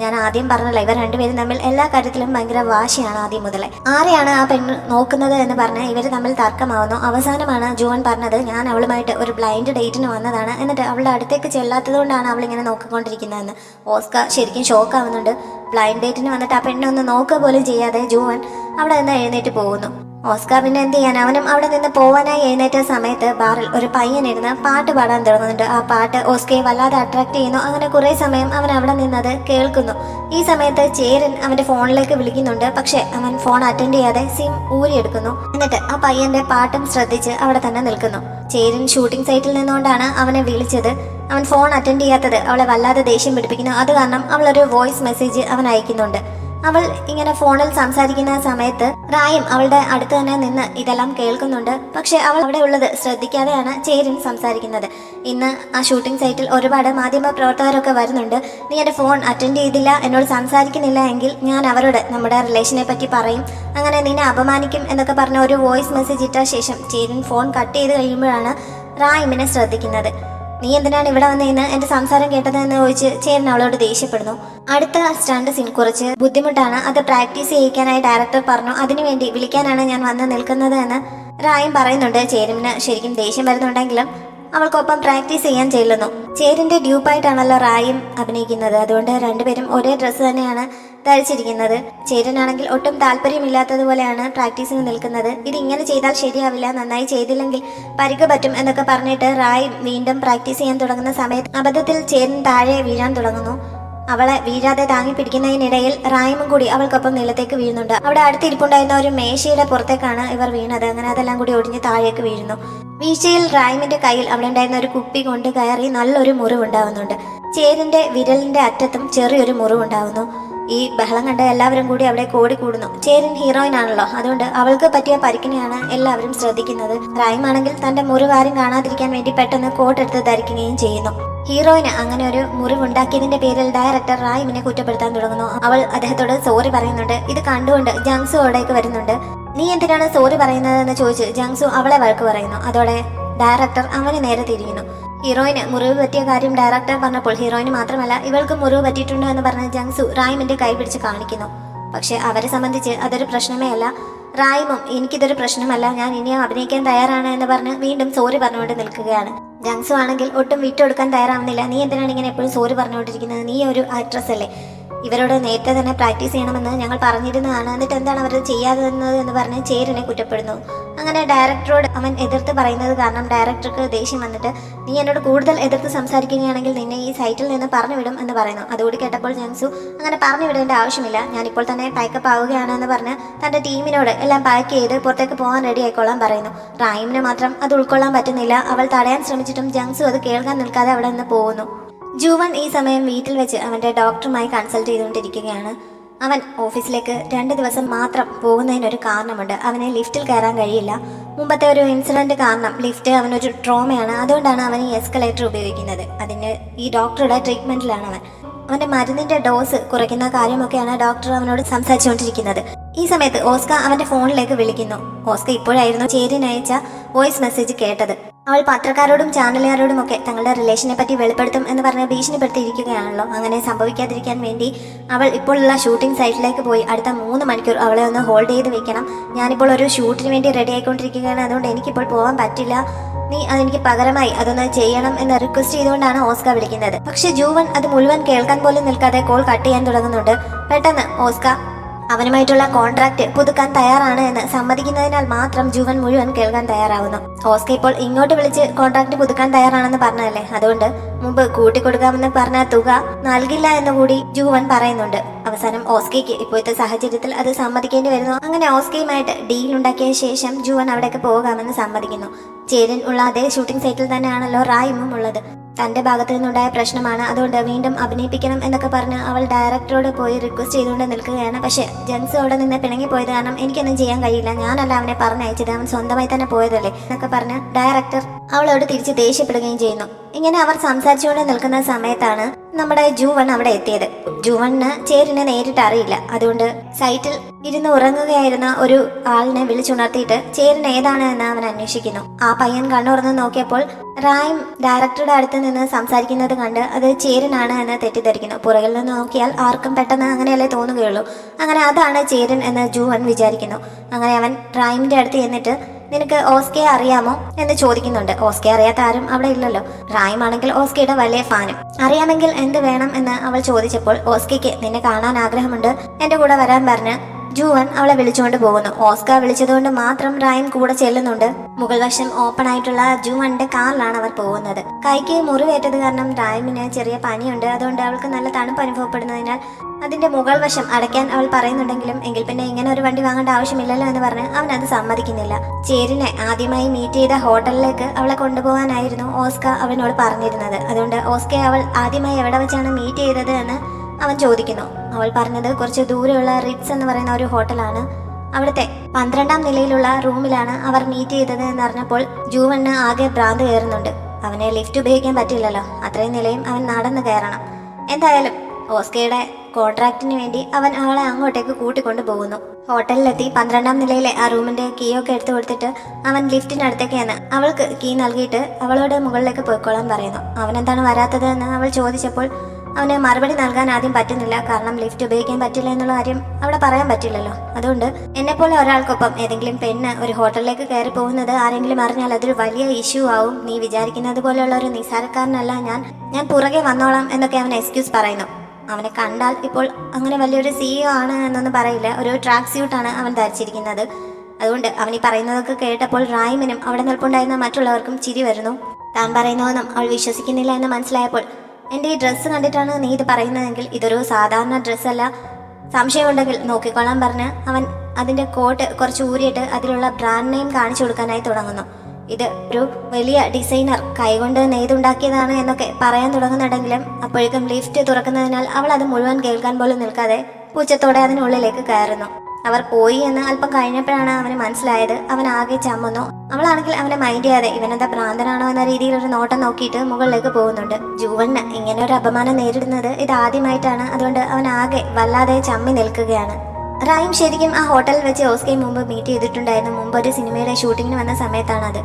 ഞാൻ ആദ്യം പറഞ്ഞല്ലോ, ഇവർ രണ്ടുപേരും തമ്മിൽ എല്ലാ കാര്യത്തിലും ഭയങ്കര വാശിയാണ് ആദ്യം മുതലേ. ആരെയാണ് ആ പെണ്ണ് നോക്കുന്നത് എന്ന് പറഞ്ഞ് ഇവർ തമ്മിൽ തർക്കമാവുന്നു. അവസാനമാണ് ജൂവൻ പറഞ്ഞത്, ഞാൻ അവളുമായിട്ട് ഒരു ബ്ലൈൻഡ് ഡേറ്റിന് വന്നതാണ്, എന്നിട്ട് അവളുടെ അടുത്തേക്ക് ചെല്ലാത്തതുകൊണ്ടാണ് അവളിങ്ങനെ നോക്കിക്കൊണ്ടിരിക്കുന്നതെന്ന്. ഓസ്ക ശരിക്കും ഷോക്കാവുന്നുണ്ട്. ബ്ലൈൻഡ് ഡേറ്റിന് വന്നിട്ട് ആ പെണ്ണെ ഒന്ന് നോക്കുക പോലും ചെയ്യാതെ ജൂവൻ അവിടെ നിന്ന് എഴുന്നേറ്റ് പോകുന്നു. ഓസ്കാർ പിന്നെ എന്ത് ചെയ്യാൻ, അവനും അവിടെ നിന്ന് പോവാനായി എഴുന്നേറ്റ സമയത്ത് ബാറിൽ ഒരു പയ്യനിരുന്ന് പാട്ട് പാടാൻ തുടങ്ങുന്നുണ്ട്. ആ പാട്ട് ഓസ്കയെ വല്ലാതെ അട്രാക്ട് ചെയ്യുന്നു. അങ്ങനെ കുറെ സമയം അവൻ അവിടെ നിന്നത് കേൾക്കുന്നു. ഈ സമയത്ത് ചേരൻ അവന്റെ ഫോണിലേക്ക് വിളിക്കുന്നുണ്ട്. പക്ഷെ അവൻ ഫോൺ അറ്റൻഡ് ചെയ്യാതെ സിം ഊരിയെടുക്കുന്നു. എന്നിട്ട് ആ പയ്യന്റെ പാട്ടും ശ്രദ്ധിച്ച് അവിടെ തന്നെ നിൽക്കുന്നു. ചേരൻ ഷൂട്ടിംഗ് സൈറ്റിൽ നിന്നുകൊണ്ടാണ് അവനെ വിളിച്ചത്. അവൻ ഫോൺ അറ്റൻഡ് ചെയ്യാത്തത് അവളെ വല്ലാതെ ദേഷ്യം പിടിപ്പിക്കുന്നു. അത് കാരണം അവളൊരു വോയിസ് മെസ്സേജ് അവൻ അയക്കുന്നുണ്ട്. അവൾ ഇങ്ങനെ ഫോണിൽ സംസാരിക്കുന്ന സമയത്ത് റായും അവളുടെ അടുത്ത് തന്നെ നിന്ന് ഇതെല്ലാം കേൾക്കുന്നുണ്ട്. പക്ഷെ അവൾ അവിടെ ഉള്ളത് ശ്രദ്ധിക്കാതെയാണ് ചേരൻ സംസാരിക്കുന്നത്. ഇന്ന് ആ ഷൂട്ടിംഗ് സൈറ്റിൽ ഒരുപാട് മാധ്യമ പ്രവർത്തകരൊക്കെ വരുന്നുണ്ട്. നീ എൻ്റെ ഫോൺ അറ്റൻഡ് ചെയ്തില്ല, എന്നോട് സംസാരിക്കുന്നില്ല എങ്കിൽ ഞാൻ അവരോട് നമ്മുടെ റിലേഷനെ പറ്റി പറയും, അങ്ങനെ നിന്നെ അപമാനിക്കും എന്നൊക്കെ പറഞ്ഞ ഒരു വോയിസ് മെസ്സേജ് ഇട്ട ശേഷം ചേരൻ ഫോൺ കട്ട് ചെയ്ത് കഴിയുമ്പോഴാണ് റായിമിനെ ശ്രദ്ധിക്കുന്നത്. നീ എന്തിനാണ് ഇവിടെ വന്നതെന്ന് എന്റെ സംസാരം കേട്ടതെന്ന് ചോദിച്ച് ചേരൻ അവളോട് ദേഷ്യപ്പെടുന്നു. അടുത്ത സ്റ്റണ്ട് സീൻ കുറച്ച് ബുദ്ധിമുട്ടാണ്, അത് പ്രാക്ടീസ് ചെയ്യിക്കാനായി ഡയറക്ടർ പറഞ്ഞു, അതിനുവേണ്ടി വിളിക്കാനാണ് ഞാൻ വന്ന് നിൽക്കുന്നത് എന്ന് റായും പറയുന്നുണ്ട്. ചേരന് ശരിക്കും ദേഷ്യം വരുന്നുണ്ടെങ്കിലും അവൾക്കൊപ്പം പ്രാക്ടീസ് ചെയ്യാൻ ചെല്ലുന്നു. ചേരന്റെ ഡ്യൂപ്പായിട്ടാണല്ലോ റായും അഭിനയിക്കുന്നത്, അതുകൊണ്ട് രണ്ടുപേരും ഒരേ ഡ്രസ്സ് തന്നെയാണ് ധരിച്ചിരിക്കുന്നത്. ചേരനാണെങ്കിൽ ഒട്ടും താല്പര്യമില്ലാത്തതുപോലെയാണ് പ്രാക്ടീസിന് നിൽക്കുന്നത്. ഇതിങ്ങനെ ചെയ്താൽ ശരിയാവില്ല, നന്നായി ചെയ്തില്ലെങ്കിൽ പരിക്ക് പറ്റും എന്നൊക്കെ പറഞ്ഞിട്ട് റായ് വീണ്ടും പ്രാക്ടീസ് ചെയ്യാൻ തുടങ്ങുന്ന സമയത്ത് അബദ്ധത്തിൽ ചേരൻ താഴെ വീഴാൻ തുടങ്ങുന്നു. അവളെ വീഴാതെ താങ്ങി പിടിക്കുന്നതിനിടയിൽ റായിമും കൂടി അവൾക്കൊപ്പം നിലത്തേക്ക് വീഴുന്നുണ്ട്. അവിടെ അടുത്തിരിപ്പുണ്ടായിരുന്ന ഒരു മേശയുടെ പുറത്തേക്കാണ് ഇവർ വീണത്. അങ്ങനെ അതെല്ലാം കൂടി ഒടിഞ്ഞ് താഴേക്ക് വീഴുന്നു. വീഴ്ചയിൽ റായിമിന്റെ കയ്യിൽ അവിടെ ഉണ്ടായിരുന്ന ഒരു കുപ്പി കൊണ്ട് കയറി നല്ലൊരു മുറിവുണ്ടാവുന്നുണ്ട്. ചേരന്റെ വിരലിന്റെ അറ്റത്തും ചെറിയൊരു മുറിവുണ്ടാവുന്നു. ഈ ബഹളം കണ്ട് എല്ലാവരും കൂടി അവിടെ കൂടുന്നു. ചേരൻ ഹീറോയിൻ ആണല്ലോ, അതുകൊണ്ട് അവൾക്ക് പറ്റിയ പരിക്കിനെയാണ് എല്ലാവരും ശ്രദ്ധിക്കുന്നത്. റായിമാണെങ്കിൽ തന്റെ മുറിവാരും കാണാതിരിക്കാൻ വേണ്ടി പെട്ടെന്ന് കോട്ടെടുത്ത് ധരിക്കുകയും ചെയ്യുന്നു. ഹീറോയിന് അങ്ങനെ ഒരു മുറിവുണ്ടാക്കിയതിന്റെ പേരിൽ ഡയറക്ടർ റായിമിനെ കുറ്റപ്പെടുത്താൻ തുടങ്ങുന്നു. അവൾ അദ്ദേഹത്തോട് സോറി പറയുന്നുണ്ട്. ഇത് കണ്ടുകൊണ്ട് ജങ്സു അവിടേക്ക് വരുന്നുണ്ട്. നീ എന്തിനാണ് സോറി പറയുന്നതെന്ന് ചോദിച്ച് ജങ്സു അവളെ വഴക്ക് പറയുന്നു. അതോടെ ഡയറക്ടർ അവന് നേരെ തിരിയുന്നു. ഹീറോയിന് മുറിവ് പറ്റിയ കാര്യം ഡയറക്ടർ പറഞ്ഞപ്പോൾ ഹീറോയിന് മാത്രമല്ല ഇവൾക്ക് മുറിവ് പറ്റിയിട്ടുണ്ടോ എന്ന് പറഞ്ഞ് ജങ്സു റായിമിന്റെ കൈ പിടിച്ച് കാണിക്കുന്നു. പക്ഷെ അവരെ സംബന്ധിച്ച് അതൊരു പ്രശ്നമേ അല്ല. റായിമും എനിക്കിതൊരു പ്രശ്നമല്ല, ഞാൻ ഇനിയും അഭിനയിക്കാൻ തയ്യാറാണ് എന്ന് പറഞ്ഞ് വീണ്ടും സോറി പറഞ്ഞുകൊണ്ട് നിൽക്കുകയാണ്. ജങ്സു ആണെങ്കിൽ ഒട്ടും വിട്ടുകൊടുക്കാൻ തയ്യാറാവുന്നില്ല. നീ എന്തിനാണ് ഇങ്ങനെ എപ്പോഴും സോറി പറഞ്ഞുകൊണ്ടിരിക്കുന്നത്? നീ ഒരു ആക്ട്രസ് അല്ലേ, ഇവരോട് നേരത്തെ തന്നെ പ്രാക്ടീസ് ചെയ്യണമെന്ന് ഞങ്ങൾ പറഞ്ഞിരുന്നതാണ്, എന്നിട്ട് എന്താണ് അവർ ചെയ്യാതിരുന്നത് എന്ന് പറഞ്ഞ് ചേരനെ കുറ്റപ്പെടുന്നു. അങ്ങനെ ഡയറക്ടറോട് അവൻ എതിർത്ത് പറയുന്നത് കാരണം ഡയറക്ടർക്ക് ദേഷ്യം വന്നിട്ട് നീ എന്നോട് കൂടുതൽ എതിർത്ത് സംസാരിക്കുകയാണെങ്കിൽ നിന്നെ ഈ സൈറ്റിൽ നിന്ന് പറഞ്ഞു വിടും എന്ന് പറയുന്നു. അതുകൂടി കേട്ടപ്പോൾ ജങ്സു അങ്ങനെ പറഞ്ഞു വിടേണ്ട ആവശ്യമില്ല, ഞാനിപ്പോൾ തന്നെ പാക്കപ്പ് ആവുകയാണ് എന്ന് പറഞ്ഞ് തൻ്റെ ടീമിനോട് എല്ലാം പാക്ക് ചെയ്ത് പുറത്തേക്ക് പോകാൻ റെഡി ആയിക്കൊള്ളാൻ പറയുന്നു. റായിമിന് മാത്രം അത് ഉൾക്കൊള്ളാൻ പറ്റുന്നില്ല. അവൾ തടയാൻ ശ്രമിച്ചിട്ടും ജങ്സു അത് കേൾക്കാൻ നിൽക്കാതെ അവിടെ നിന്ന് പോകുന്നു. ജൂവൻ ഈ സമയം വീട്ടിൽ വെച്ച് അവൻ്റെ ഡോക്ടറുമായി കൺസൾട്ട് ചെയ്തുകൊണ്ടിരിക്കുകയാണ്. അവൻ ഓഫീസിലേക്ക് 2 ദിവസം മാത്രം പോകുന്നതിനൊരു കാരണമുണ്ട്. അവന് ലിഫ്റ്റിൽ കയറാൻ കഴിയില്ല. മുമ്പത്തെ ഒരു ഇൻസിഡന്റ് കാരണം ലിഫ്റ്റ് അവനൊരു ട്രോമയാണ്. അതുകൊണ്ടാണ് അവൻ ഈ എസ്കലേറ്റർ ഉപയോഗിക്കുന്നത്. അതിന് ഈ ഡോക്ടറുടെ ട്രീറ്റ്മെന്റിലാണ് അവൻ. അവന്റെ മരുന്നിന്റെ ഡോസ് കുറയ്ക്കുന്ന കാര്യമൊക്കെയാണ് ഡോക്ടർ അവനോട് സംസാരിച്ചുകൊണ്ടിരിക്കുന്നത്. ഈ സമയത്ത് ഓസ്ക അവന്റെ ഫോണിലേക്ക് വിളിക്കുന്നു. ഓസ്ക ഇപ്പോഴായിരുന്നു ചേരൻ അയച്ച വോയിസ് മെസ്സേജ് കേട്ടത്. അവൾ പത്രക്കാരോടും ചാനലുകാരോടും ഒക്കെ തങ്ങളുടെ റിലേഷനെ പറ്റി വെളിപ്പെടുത്തും എന്ന് പറഞ്ഞ് ഭീഷണിപ്പെടുത്തിയിരിക്കുകയാണല്ലോ. അങ്ങനെ സംഭവിക്കാതിരിക്കാൻ വേണ്ടി അവൾ ഇപ്പോഴുള്ള ഷൂട്ടിംഗ് സൈറ്റിലേക്ക് പോയി അടുത്ത 3 മണിക്കൂർ അവളെ ഒന്ന് ഹോൾഡ് ചെയ്ത് വെക്കണം. ഞാനിപ്പോൾ ഒരു ഷൂട്ടിന് വേണ്ടി റെഡി ആയിക്കൊണ്ടിരിക്കുകയാണ്, അതുകൊണ്ട് എനിക്കിപ്പോൾ പോകാൻ പറ്റില്ല, നീ അതെനിക്ക് പകരമായി അതൊന്ന് ചെയ്യണം എന്ന് റിക്വസ്റ്റ് ചെയ്തുകൊണ്ടാണ് ഓസ്ക വിളിക്കുന്നത്. പക്ഷെ ജൂവൻ അത് മുഴുവൻ കേൾക്കാൻ പോലും നിൽക്കാതെ കോൾ കട്ട് ചെയ്യാൻ തുടങ്ങുന്നുണ്ട്. പെട്ടെന്ന് ഓസ്ക അവനുമായിട്ടുള്ള കോൺട്രാക്ട് പുതുക്കാൻ തയ്യാറാണ് എന്ന് സമ്മതിക്കുന്നതിനാൽ മാത്രം ജൂവൻ മുഴുവൻ കേൾക്കാൻ തയ്യാറാവുന്നു. ഓസ്ക ഇപ്പോൾ ഇങ്ങോട്ട് വിളിച്ച് കോൺട്രാക്ട് പുതുക്കാൻ തയ്യാറാണെന്ന് പറഞ്ഞതല്ലേ, അതുകൊണ്ട് മുമ്പ് കൂട്ടിക്കൊടുക്കാമെന്ന് പറഞ്ഞ തുക നൽകില്ല എന്ന് കൂടി ജൂവൻ പറയുന്നുണ്ട്. അവസാനം ഓസ്കയ്ക്ക് ഇപ്പോഴത്തെ സാഹചര്യത്തിൽ അത് സമ്മതിക്കേണ്ടി വരുന്നു. അങ്ങനെ ഓസ്കയുമായിട്ട് ഡീൽ ഉണ്ടാക്കിയ ശേഷം ജൂവൻ അവിടേക്ക് പോകാമെന്ന് സമ്മതിക്കുന്നു. ചേരൻ ഉള്ള അതേ ഷൂട്ടിംഗ് സൈറ്റിൽ തന്നെയാണല്ലോ റായിമും ഉള്ളത്. തന്റെ ഭാഗത്തു നിന്നുണ്ടായ പ്രശ്നമാണ്, അതുകൊണ്ട് വീണ്ടും അഭിനയിപ്പിക്കണം എന്നൊക്കെ പറഞ്ഞ് അവൾ ഡയറക്ടറോട് പോയി റിക്വസ്റ്റ് ചെയ്തുകൊണ്ട് നിൽക്കുകയാണ്. പക്ഷെ ജെൻസ് അവിടെ നിന്ന് പിണങ്ങി പോയത് കാരണം എനിക്കൊന്നും ചെയ്യാൻ കഴിയില്ല, ഞാനല്ല അവനെ പറഞ്ഞയച്ചത്, അവൻ സ്വന്തമായി തന്നെ പോയതല്ലേ എന്നൊക്കെ പറഞ്ഞ് ഡയറക്ടർ അവളോട് തിരിച്ച് ദേഷ്യപ്പെടുകയും ചെയ്യുന്നു. ഇങ്ങനെ അവർ സംസാരിച്ചുകൊണ്ട് നിൽക്കുന്ന സമയത്താണ് നമ്മുടെ ജൂവൺ അവിടെ എത്തിയത്. ജൂവണിന് ചേരിനെ നേരിട്ട് അറിയില്ല, അതുകൊണ്ട് സൈറ്റിൽ ഇരുന്ന് ഉറങ്ങുകയായിരുന്ന ഒരു ആളിനെ വിളിച്ചുണർത്തിയിട്ട് ചേരൻ ഏതാണ് എന്ന് അവൻ അന്വേഷിക്കുന്നു. ആ പയ്യൻ കണ്ണുറന്ന് നോക്കിയപ്പോൾ റായും ഡയറക്ടറുടെ അടുത്ത് നിന്ന് സംസാരിക്കുന്നത് കണ്ട് അത് ചേരനാണ് എന്ന് തെറ്റിദ്ധരിക്കുന്നു. പുറകിൽ നിന്ന് നോക്കിയാൽ ആർക്കും പെട്ടെന്ന് അങ്ങനെയല്ലേ തോന്നുകയുള്ളൂ. അങ്ങനെ അതാണ് ചേരൻ എന്ന് ജൂവൺ വിചാരിക്കുന്നു. അങ്ങനെ അവൻ റായിമിന്റെ അടുത്ത് എന്നിട്ട് നിനക്ക് ഓസ്കയെ അറിയാമോ എന്ന് ചോദിക്കുന്നുണ്ട്. ഓസ്കയെ അറിയാത്ത ആരും അവിടെ ഇല്ലല്ലോ. റായിം ആണെങ്കിൽ ഓസ്കയുടെ വലിയ ഫാനും. അറിയാമെങ്കിൽ എന്ത് വേണം എന്ന് അവൾ ചോദിച്ചപ്പോൾ ഓസ്കയ്ക്ക് നിന്നെ കാണാൻ ആഗ്രഹമുണ്ട്, എന്റെ കൂടെ വരാൻ പറഞ്ഞ് ജൂവൻ അവളെ വിളിച്ചുകൊണ്ട് പോകുന്നു. ഓസ്ക വിളിച്ചതുകൊണ്ട് മാത്രം റായിം കൂടെ ചെല്ലുന്നുണ്ട്. മുകൾ വശം ഓപ്പൺ ആയിട്ടുള്ള ജൂവന്റെ കാറിലാണ് അവർ പോകുന്നത്. കൈക്ക് മുറിവേറ്റത് കാരണം റായിമിന് ചെറിയ പനിയുണ്ട്, അതുകൊണ്ട് അവൾക്ക് നല്ല തണുപ്പ് അനുഭവപ്പെടുന്നതിനാൽ അതിന്റെ മുകൾ വശം അടയ്ക്കാൻ അവൾ പറയുന്നുണ്ടെങ്കിലും എങ്കിൽ പിന്നെ ഇങ്ങനെ ഒരു വണ്ടി വാങ്ങേണ്ട ആവശ്യമില്ലല്ലോ എന്ന് പറഞ്ഞ് അവൻ അത് സമ്മതിക്കുന്നില്ല. ചേരിനെ ആദ്യമായി മീറ്റ് ചെയ്ത ഹോട്ടലിലേക്ക് അവളെ കൊണ്ടുപോകാനായിരുന്നു ഓസ്ക അവനോട് പറഞ്ഞിരുന്നത്. അതുകൊണ്ട് ഓസ്കയെ അവൾ ആദ്യമായി എവിടെ വെച്ചാണ് മീറ്റ് ചെയ്തത് എന്ന് അവൻ ചോദിക്കുന്നു. അവൾ പറഞ്ഞത് കുറച്ച് ദൂരെയുള്ള റിറ്റ്സ് എന്ന് പറയുന്ന ഒരു ഹോട്ടലാണ്. അവിടുത്തെ 12ാം നിലയിലുള്ള റൂമിലാണ് അവർ മീറ്റ് ചെയ്തത് എന്നറിഞ്ഞപ്പോൾ ജൂവന് ആകെ ഭ്രാന്ത് കയറുന്നുണ്ട്. അവനെ ലിഫ്റ്റ് ഉപയോഗിക്കാൻ പറ്റില്ലല്ലോ, അത്രയും നിലയും അവൻ നടന്നു കയറണം. എന്തായാലും ഓസ്കയുടെ കോൺട്രാക്റ്റിന് വേണ്ടി അവൻ അവളെ അങ്ങോട്ടേക്ക് കൂട്ടിക്കൊണ്ടു പോകുന്നു. ഹോട്ടലിലെത്തി 12ാം നിലയിലെ ആ റൂമിന്റെ കീ ഒക്കെ എടുത്തു കൊടുത്തിട്ട് അവൻ ലിഫ്റ്റിനടുത്തേക്കാണ് അവൾക്ക് കീ നൽകിയിട്ട് അവളോട് മുകളിലേക്ക് പോയിക്കോളാൻ പറയുന്നു. അവൻ എന്താണ് വരാത്തത് എന്ന് അവൾ ചോദിച്ചപ്പോൾ അവന് മറുപടി നൽകാൻ ആദ്യം പറ്റുന്നില്ല. കാരണം ലിഫ്റ്റ് ഉപയോഗിക്കാൻ പറ്റില്ല എന്നുള്ള കാര്യം അവിടെ പറയാൻ പറ്റില്ലല്ലോ. അതുകൊണ്ട് എന്നെപ്പോലെ ഒരാൾക്കൊപ്പം ഏതെങ്കിലും പെണ്ണ് ഒരു ഹോട്ടലിലേക്ക് കയറി പോകുന്നത് ആരെങ്കിലും അറിഞ്ഞാൽ അതൊരു വലിയ ഇഷ്യൂ ആവും. നീ വിചാരിക്കുന്നത് പോലെയുള്ള ഒരു നിസ്സാരക്കാരനല്ല ഞാൻ പുറകെ വന്നോളാം എന്നൊക്കെ അവൻ എക്സ്ക്യൂസ് പറയുന്നു. അവനെ കണ്ടാൽ ഇപ്പോൾ അങ്ങനെ വലിയൊരു CEO ആണ് എന്നൊന്നും പറയില്ല. ഒരു ട്രാക്ക് സ്യൂട്ടാണ് അവൻ ധരിച്ചിരിക്കുന്നത്. അതുകൊണ്ട് അവൻ ഈ പറയുന്നതൊക്കെ കേട്ടപ്പോൾ റായിമിനും അവിടെ നിൽപ്പുണ്ടായിരുന്ന മറ്റുള്ളവർക്കും ചിരി വരുന്നു. താൻ പറയുന്നതൊന്നും അവൾ വിശ്വസിക്കുന്നില്ല എന്ന് മനസ്സിലായപ്പോൾ എൻ്റെ ഈ ഡ്രസ്സ് കണ്ടിട്ടാണ് നീ ഇത് പറയുന്നതെങ്കിൽ ഇതൊരു സാധാരണ ഡ്രസ്സല്ല, സംശയമുണ്ടെങ്കിൽ നോക്കിക്കൊള്ളാൻ പറഞ്ഞ് അവൻ അതിൻ്റെ കോട്ട് കുറച്ച് ഊരിയിട്ട് അതിലുള്ള ബ്രാൻഡ് നെയിം കാണിച്ചു കൊടുക്കാനായി തുടങ്ങുന്നു. ഇത് ഒരു വലിയ ഡിസൈനർ കൈകൊണ്ട് നെയ്തുണ്ടാക്കിയതാണ് എന്നൊക്കെ പറയാൻ തുടങ്ങുന്നുണ്ടെങ്കിലും അപ്പോഴേക്കും ലിഫ്റ്റ് തുറക്കുന്നതിനാൽ അവൾ അത് മുഴുവൻ കേൾക്കാൻ പോലും നിൽക്കാതെ പൂച്ചത്തോടെ അതിനുള്ളിലേക്ക് കയറുന്നു. അവർ പോയി എന്ന് അല്പം കഴിഞ്ഞപ്പോഴാണ് അവന് മനസ്സിലായത്. അവൻ ആകെ ചമ്മുന്നു. അവളാണെങ്കിൽ അവനെ മൈൻഡ് ചെയ്യാതെ ഇവനെന്താ ഭ്രാന്തനാണോ എന്ന രീതിയിൽ ഒരു നോട്ടം നോക്കിയിട്ട് മുകളിലേക്ക് പോകുന്നുണ്ട്. ജൂവന് ഇങ്ങനെ ഒരു അപമാനം നേരിടുന്നത് ഇത് ആദ്യമായിട്ടാണ്. അതുകൊണ്ട് അവൻ ആകെ വല്ലാതെ ചമ്മി നിൽക്കുകയാണ്. റായിം ശരിക്കും ആ ഹോട്ടലിൽ വെച്ച് ഓസ്കയെ മുമ്പ് മീറ്റ് ചെയ്തിട്ടുണ്ടായിരുന്നു. മുമ്പ് ഒരു സിനിമയുടെ ഷൂട്ടിങ്ങിന് വന്ന സമയത്താണത്.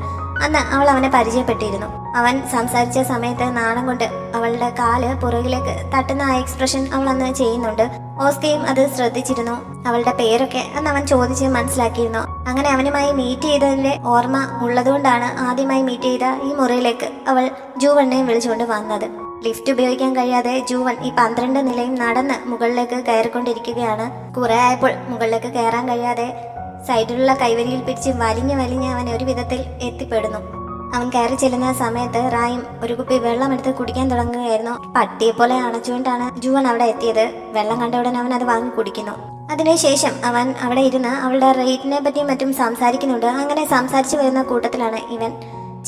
അന്ന് അവൾ അവനെ പരിചയപ്പെട്ടിരുന്നു. അവൻ സംസാരിച്ച സമയത്ത് നാണം കൊണ്ട് അവളുടെ കാല് പുറകിലേക്ക് തട്ടുന്ന ആ എക്സ്പ്രഷൻ അവൾ അന്ന് ചെയ്യുന്നുണ്ട്. ഓസ്കയും അത് ശ്രദ്ധിച്ചിരുന്നു. അവളുടെ പേരൊക്കെ അന്ന് അവൻ ചോദിച്ച് മനസ്സിലാക്കിയിരുന്നു. അങ്ങനെ അവനുമായി മീറ്റ് ചെയ്തതിന്റെ ഓർമ്മ ഉള്ളതുകൊണ്ടാണ് ആദ്യമായി മീറ്റ് ചെയ്ത ഈ മുറിയിലേക്ക് അവൾ ജൂവനെ വിളിച്ചുകൊണ്ട് വന്നത്. ലിഫ്റ്റ് ഉപയോഗിക്കാൻ കഴിയാതെ ജൂവൻ ഈ 12 നിലയും നടന്ന് മുകളിലേക്ക് കയറിക്കൊണ്ടിരിക്കുകയാണ്. കുറെ ആയപ്പോൾ മുകളിലേക്ക് കയറാൻ കഴിയാതെ സൈഡിലുള്ള കൈവരിയിൽ പിടിച്ച് വലിഞ്ഞ് അവൻ ഒരു വിധത്തിൽ എത്തിപ്പെടുന്നു. അവൻ കയറി ചെല്ലുന്ന സമയത്ത് റായിം ഒരു കുപ്പി വെള്ളം എടുത്ത് കുടിക്കാൻ തുടങ്ങുകയായിരുന്നു. പട്ടിയെ പോലെ അണച്ചുകൊണ്ടാണ് ജൂവൻ അവിടെ എത്തിയത്. വെള്ളം കണ്ട ഉടൻ അവൻ അത് വാങ്ങി കുടിക്കുന്നു. അതിനുശേഷം അവൻ അവിടെ ഇരുന്ന് അവളുടെ റേറ്റിനെ പറ്റിയും മറ്റും സംസാരിക്കുന്നുണ്ട്. അങ്ങനെ സംസാരിച്ചു വരുന്ന കൂട്ടത്തിലാണ് ഇവൻ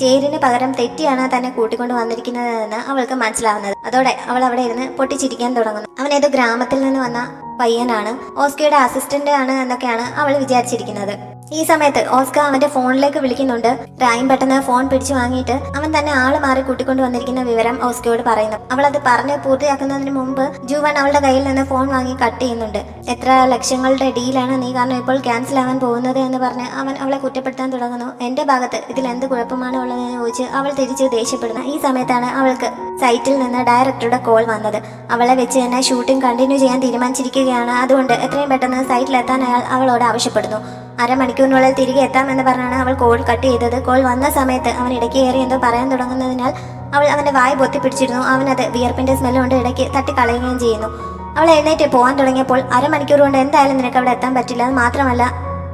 ചേരിന് പകരം തെറ്റിയാണ് തന്നെ കൂട്ടിക്കൊണ്ട് വന്നിരിക്കുന്നതെന്ന് അവൾക്ക് മനസ്സിലാവുന്നത്. അതോടെ അവൾ അവിടെ ഇരുന്ന് പൊട്ടിച്ചിരിക്കാൻ തുടങ്ങുന്നു. അവൻ ഏത് ഗ്രാമത്തിൽ നിന്ന് വന്ന പയ്യനാണ്, ഓസ്കയുടെ അസിസ്റ്റന്റ് ആണ് എന്നൊക്കെയാണ് അവൾ വിചാരിച്ചിരിക്കുന്നത്. ഈ സമയത്ത് ഓസ്ക അവന്റെ ഫോണിലേക്ക് വിളിക്കുന്നുണ്ട്. റായിം പെട്ടെന്ന് ഫോൺ പിടിച്ചു വാങ്ങിയിട്ട് അവൻ തന്നെ ആള് മാറി കൂട്ടിക്കൊണ്ട് വന്നിരിക്കുന്ന വിവരം ഓസ്കയോട് പറയുന്നു. അവൾ അത് പറഞ്ഞ് പൂർത്തിയാക്കുന്നതിന് മുമ്പ് ജൂവൻ അവളുടെ കയ്യിൽ നിന്ന് ഫോൺ വാങ്ങി കട്ട് ചെയ്യുന്നുണ്ട്. എത്ര ലക്ഷങ്ങളുടെ ഡീലാണ് നീ കാരണം ഇപ്പോൾ ക്യാൻസൽ ആവാൻ പോകുന്നത് എന്ന് പറഞ്ഞ് അവൻ അവളെ കുറ്റപ്പെടുത്താൻ തുടങ്ങുന്നു. എന്റെ ഭാഗത്ത് ഇതിൽ എന്ത് കുഴപ്പമാണ് ഉള്ളതെന്ന് ചോദിച്ച് അവൾ തിരിച്ച് ദേഷ്യപ്പെടുന്നു. ഈ സമയത്താണ് അവൾക്ക് സൈറ്റിൽ നിന്ന് ഡയറക്ടറുടെ കോൾ വന്നത്. അവളെ വെച്ച് തന്നെ ഷൂട്ടിംഗ് കണ്ടിന്യൂ ചെയ്യാൻ തീരുമാനിച്ചിരിക്കുകയാണ്. അതുകൊണ്ട് എത്രയും പെട്ടെന്ന് സൈറ്റിലെത്താൻ അയാൾ അവളോട് ആവശ്യപ്പെടുന്നു. അരമണിക്കൂറിനുള്ളിൽ തിരികെ എത്താമെന്ന് പറഞ്ഞാണ് അവൾ കോൾ കട്ട് ചെയ്തത്. കോൾ വന്ന സമയത്ത് അവൻ ഇടയ്ക്ക് കയറി എന്തോ പറയാൻ തുടങ്ങുന്നതിനാൽ അവൾ അവന്റെ വായ പൊത്തിപ്പിടിച്ചിരുന്നു. അവനത് വിയർപ്പിന്റെ സ്മെല്ല് കൊണ്ട് ഇടയ്ക്ക് തട്ടിക്കളയുകയും ചെയ്യുന്നു. അവൾ എഴുന്നേറ്റ് പോകാൻ തുടങ്ങിയപ്പോൾ അരമണിക്കൂർ കൊണ്ട് എന്തായാലും നിനക്ക് അവിടെ എത്താൻ പറ്റില്ല, അത് മാത്രമല്ല